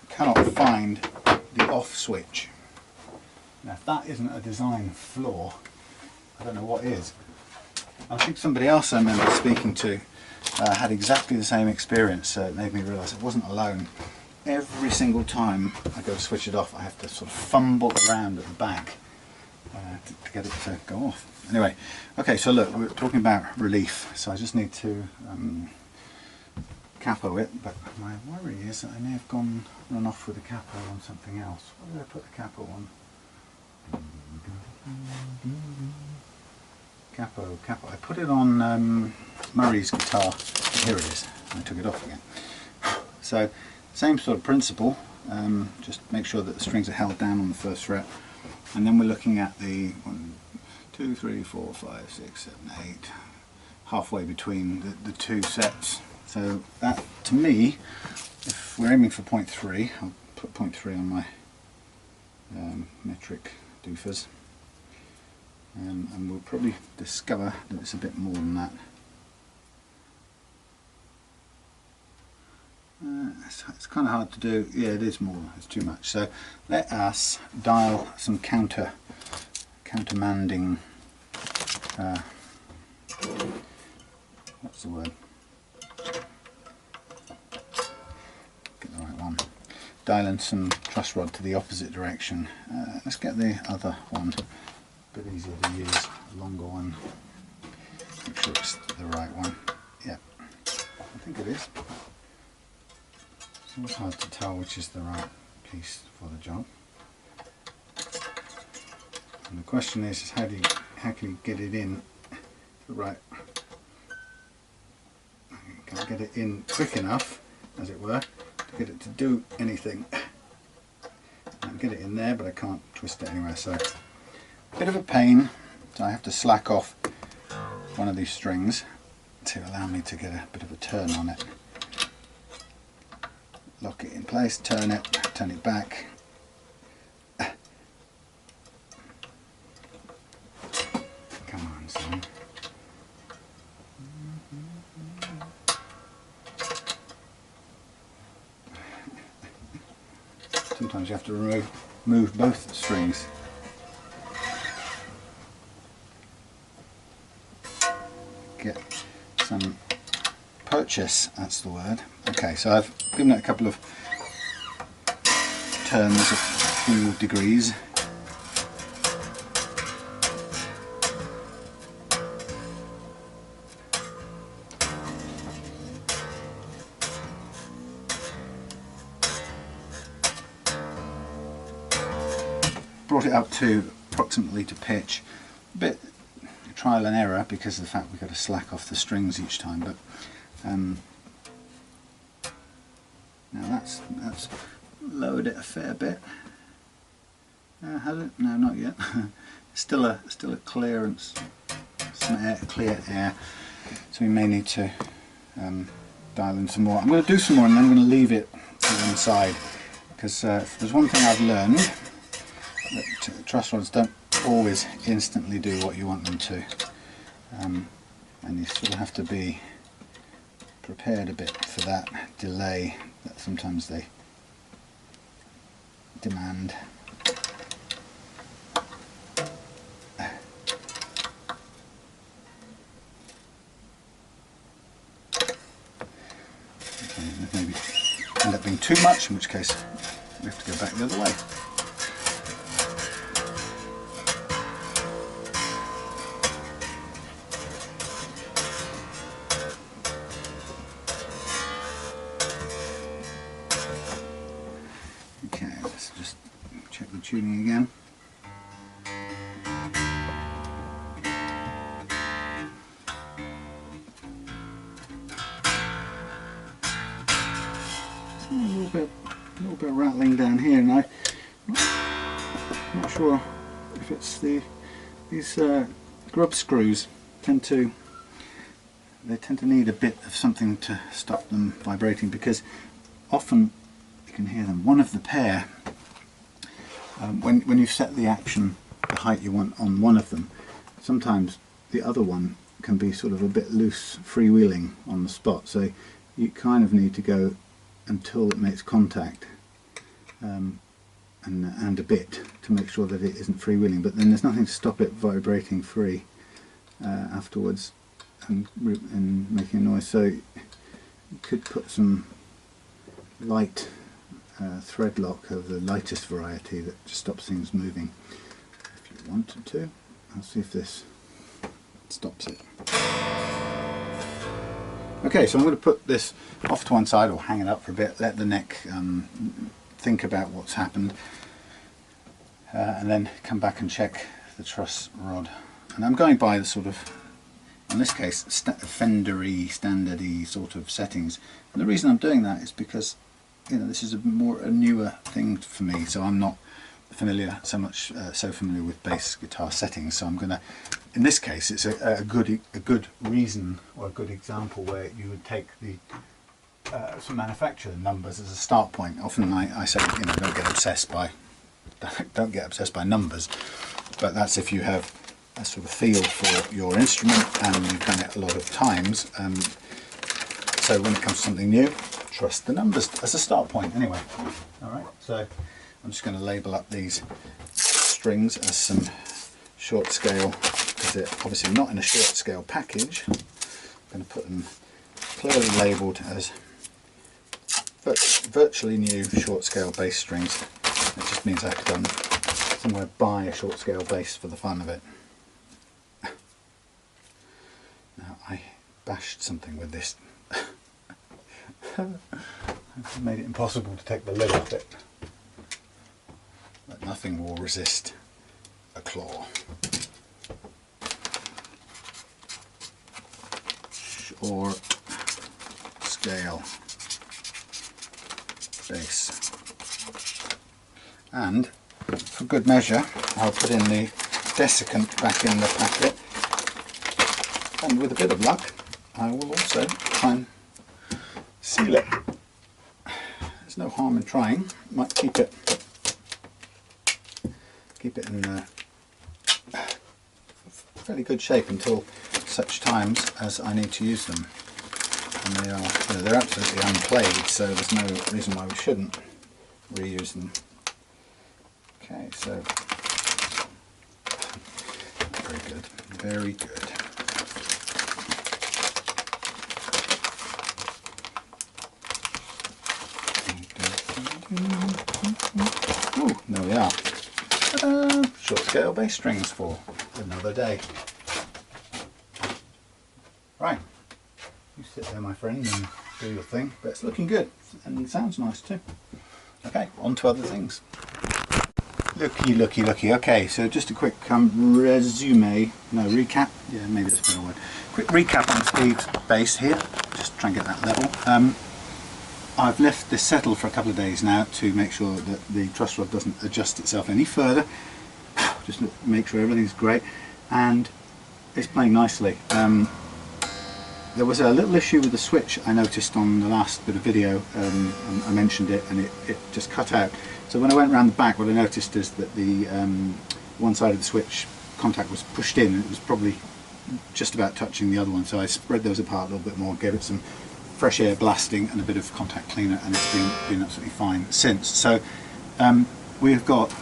cannot find the off switch. Now if that isn't a design flaw, I don't know what is. I think somebody else I remember speaking to had exactly the same experience, so it made me realise I wasn't alone. Every single time I go to switch it off, I have to sort of fumble around at the back to get it to go off. Anyway, okay, so look, we're talking about relief, so I just need to capo it, but my worry is that I may have run off with the capo on something else. What did I put the capo on? Capo. I put it on Murray's guitar. Here it is. I took it off again. So, same sort of principle. Just make sure that the strings are held down on the first fret, and then we're looking at the 1, 2, 3, 4, 5, 6, 7, 8, halfway between the two sets. So that, to me, if we're aiming for 0.3, I'll put 0.3 on my metric doofers. And we'll probably discover that it's a bit more than that. It's kind of hard to do. Yeah, it is more. It's too much. So let us dial some countermanding. What's the word? Get the right one. Dial in some truss rod to the opposite direction. Let's get the other one. Bit easier to use, a longer one. Make sure it's the right one. Yeah, I think it is. It's always hard to tell which is the right piece for the job. And the question is how can you get it in the right? Can I get it in quick enough, as it were, to get it to do anything? I can get it in there, but I can't twist it anywhere. So. Bit of a pain, so I have to slack off one of these strings to allow me to get a bit of a turn on it. Lock it in place, turn it back. Come on, son. Sometimes you have to remove both strings. Get some purchase, that's the word. Okay, so I've given it a couple of turns, a few degrees. Brought it up to approximately to pitch. A bit trial and error because of the fact we've got to slack off the strings each time, but now that's lowered it a fair bit. Has it? No, not yet. still a clearance, some clear air, so we may need to dial in some more. I'm going to do some more and then I'm going to leave it to one side, because if there's one thing I've learned, that truss rods don't always instantly do what you want them to, and you sort of have to be prepared a bit for that delay that sometimes they demand. Okay, maybe end up being too much, in which case we have to go back the other way. tuning again. A little bit of rattling down here, and I'm not sure if it's these grub screws tend to need a bit of something to stop them vibrating, because often you can hear them. One of the pair, when you've set the action, the height you want on one of them, sometimes the other one can be sort of a bit loose, freewheeling on the spot, so you kind of need to go until it makes contact, and a bit, to make sure that it isn't freewheeling, but then there's nothing to stop it vibrating free afterwards and making a noise. So you could put some light thread lock of the lightest variety that just stops things moving if you wanted to. I'll see if this stops it. Okay, so I'm going to put this off to one side, or hang it up for a bit, let the neck think about what's happened, and then come back and check the truss rod. And I'm going by the sort of, in this case, fendery, standardy sort of settings. And the reason I'm doing that is because, you know, this is a newer thing for me, so I'm not familiar so familiar with bass guitar settings. So I'm going to, in this case, it's a good reason, or a good example where you would take the some manufacturer numbers as a start point. Often I say, you know, don't get obsessed by numbers, but that's if you have a sort of feel for your instrument and you've done it a lot of times. So when it comes to something new, trust the numbers as a start point anyway. Alright, so I'm just going to label up these strings as some short scale, because they're obviously not in a short scale package. I'm going to put them clearly labelled as virtually new short scale bass strings. It just means I have to go somewhere buy a short scale bass for the fun of it. Now I bashed something with this. I've made it impossible to take the lid off it. But nothing will resist a claw. Short scale bass. And for good measure, I'll put in the desiccant back in the packet, and with a bit of luck I will also try and seal it. There's no harm in trying. Might keep it in fairly good shape until such times as I need to use them. And they are, you know, they're absolutely unplayed, so there's no reason why we shouldn't reuse them. Okay, so very good, very good. Oh, there we are. Short scale bass strings for another day. Right, you sit there, my friend, and do your thing, but it's looking good and it sounds nice too. Okay, on to other things. Looky. Okay, so just a quick recap. Yeah, maybe that's a better word. Quick recap on Steve's bass here. Just try and get that level. I've left this settled for a couple of days now to make sure that the truss rod doesn't adjust itself any further. Just make sure everything's great, and it's playing nicely. There was a little issue with the switch I noticed on the last bit of video, and I mentioned it, and it just cut out. So when I went around the back, what I noticed is that the one side of the switch contact was pushed in, and it was probably just about touching the other one. So I spread those apart a little bit more, gave it some fresh air blasting and a bit of contact cleaner, and it's been absolutely fine since. So we've got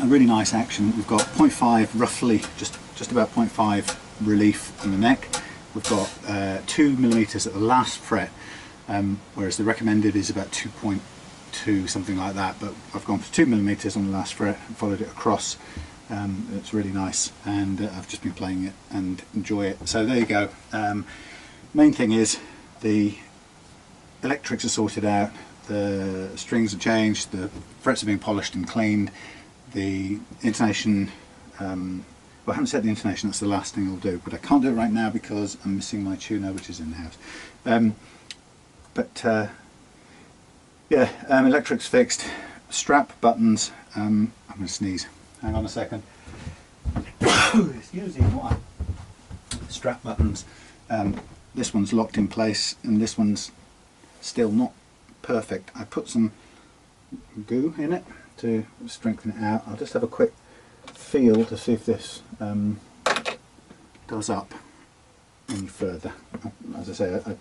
a really nice action. We've got 0.5, roughly just about 0.5 relief in the neck. We've got 2mm at the last fret, whereas the recommended is about 2.2, something like that, but I've gone for 2mm on the last fret and followed it across. It's really nice, and I've just been playing it and enjoy it. So there you go. Main thing is the electrics are sorted out, the strings are changed, the frets are being polished and cleaned, the intonation, well, I haven't set the intonation, that's the last thing I'll do, but I can't do it right now because I'm missing my tuner, which is in the house. Yeah, electric's fixed, strap, buttons, I'm going to sneeze, hang on a second. Excuse me, what? Strap buttons, this one's locked in place and this one's still not perfect. I put some goo in it to strengthen it out. I'll just have a quick feel to see if this does up any further. As I say, I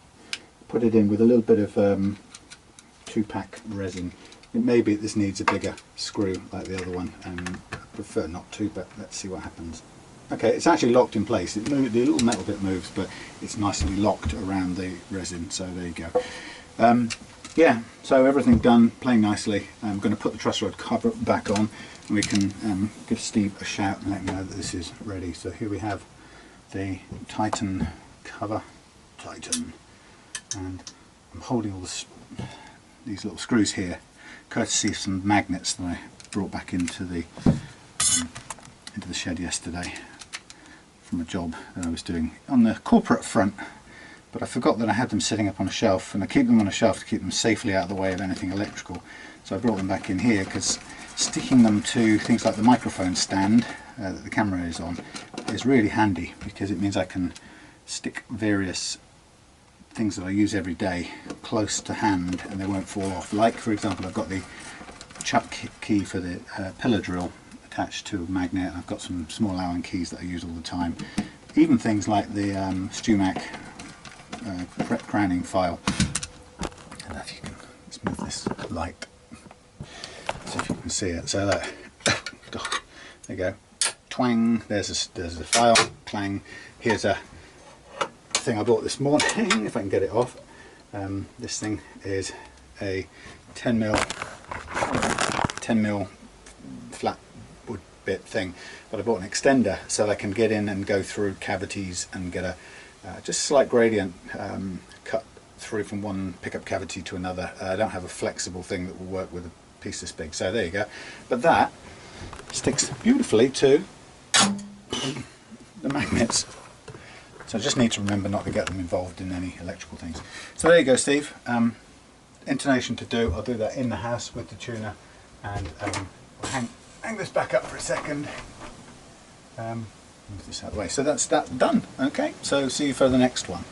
put it in with a little bit of 2-pack resin. It may be that this needs a bigger screw like the other one, and I prefer not to, but let's see what happens. Okay, it's actually locked in place. The little metal bit moves, but it's nicely locked around the resin, so there you go. Yeah, so everything done, playing nicely. I'm going to put the truss rod cover back on, and we can give Steve a shout and let him know that this is ready. So here we have the Titan cover, Titan, and I'm holding all these little screws here, courtesy of some magnets that I brought back into the shed yesterday from a job that I was doing on the corporate front. But I forgot that I had them sitting up on a shelf, and I keep them on a shelf to keep them safely out of the way of anything electrical. So I brought them back in here because sticking them to things like the microphone stand that the camera is on is really handy, because it means I can stick various things that I use every day close to hand and they won't fall off. Like, for example, I've got the chuck key for the pillar drill attached to a magnet. I've got some small Allen keys that I use all the time. Even things like the StewMac crowning file. I don't know if you can, let's move this light so if you can see it. So there you go, twang, there's a file, clang. Here's a thing I bought this morning, if I can get it off. This thing is a 10mm flat wood bit thing, but I bought an extender so I can get in and go through cavities and get a just slight gradient cut through from one pickup cavity to another. I don't have a flexible thing that will work with a piece this big, so there you go. But that sticks beautifully to the magnets. So I just need to remember not to get them involved in any electrical things. So there you go, Steve. Intonation to do. I'll do that in the house with the tuner, and I'll hang this back up for a second. Move this out of the way. So that's that done. Okay, so see you for the next one.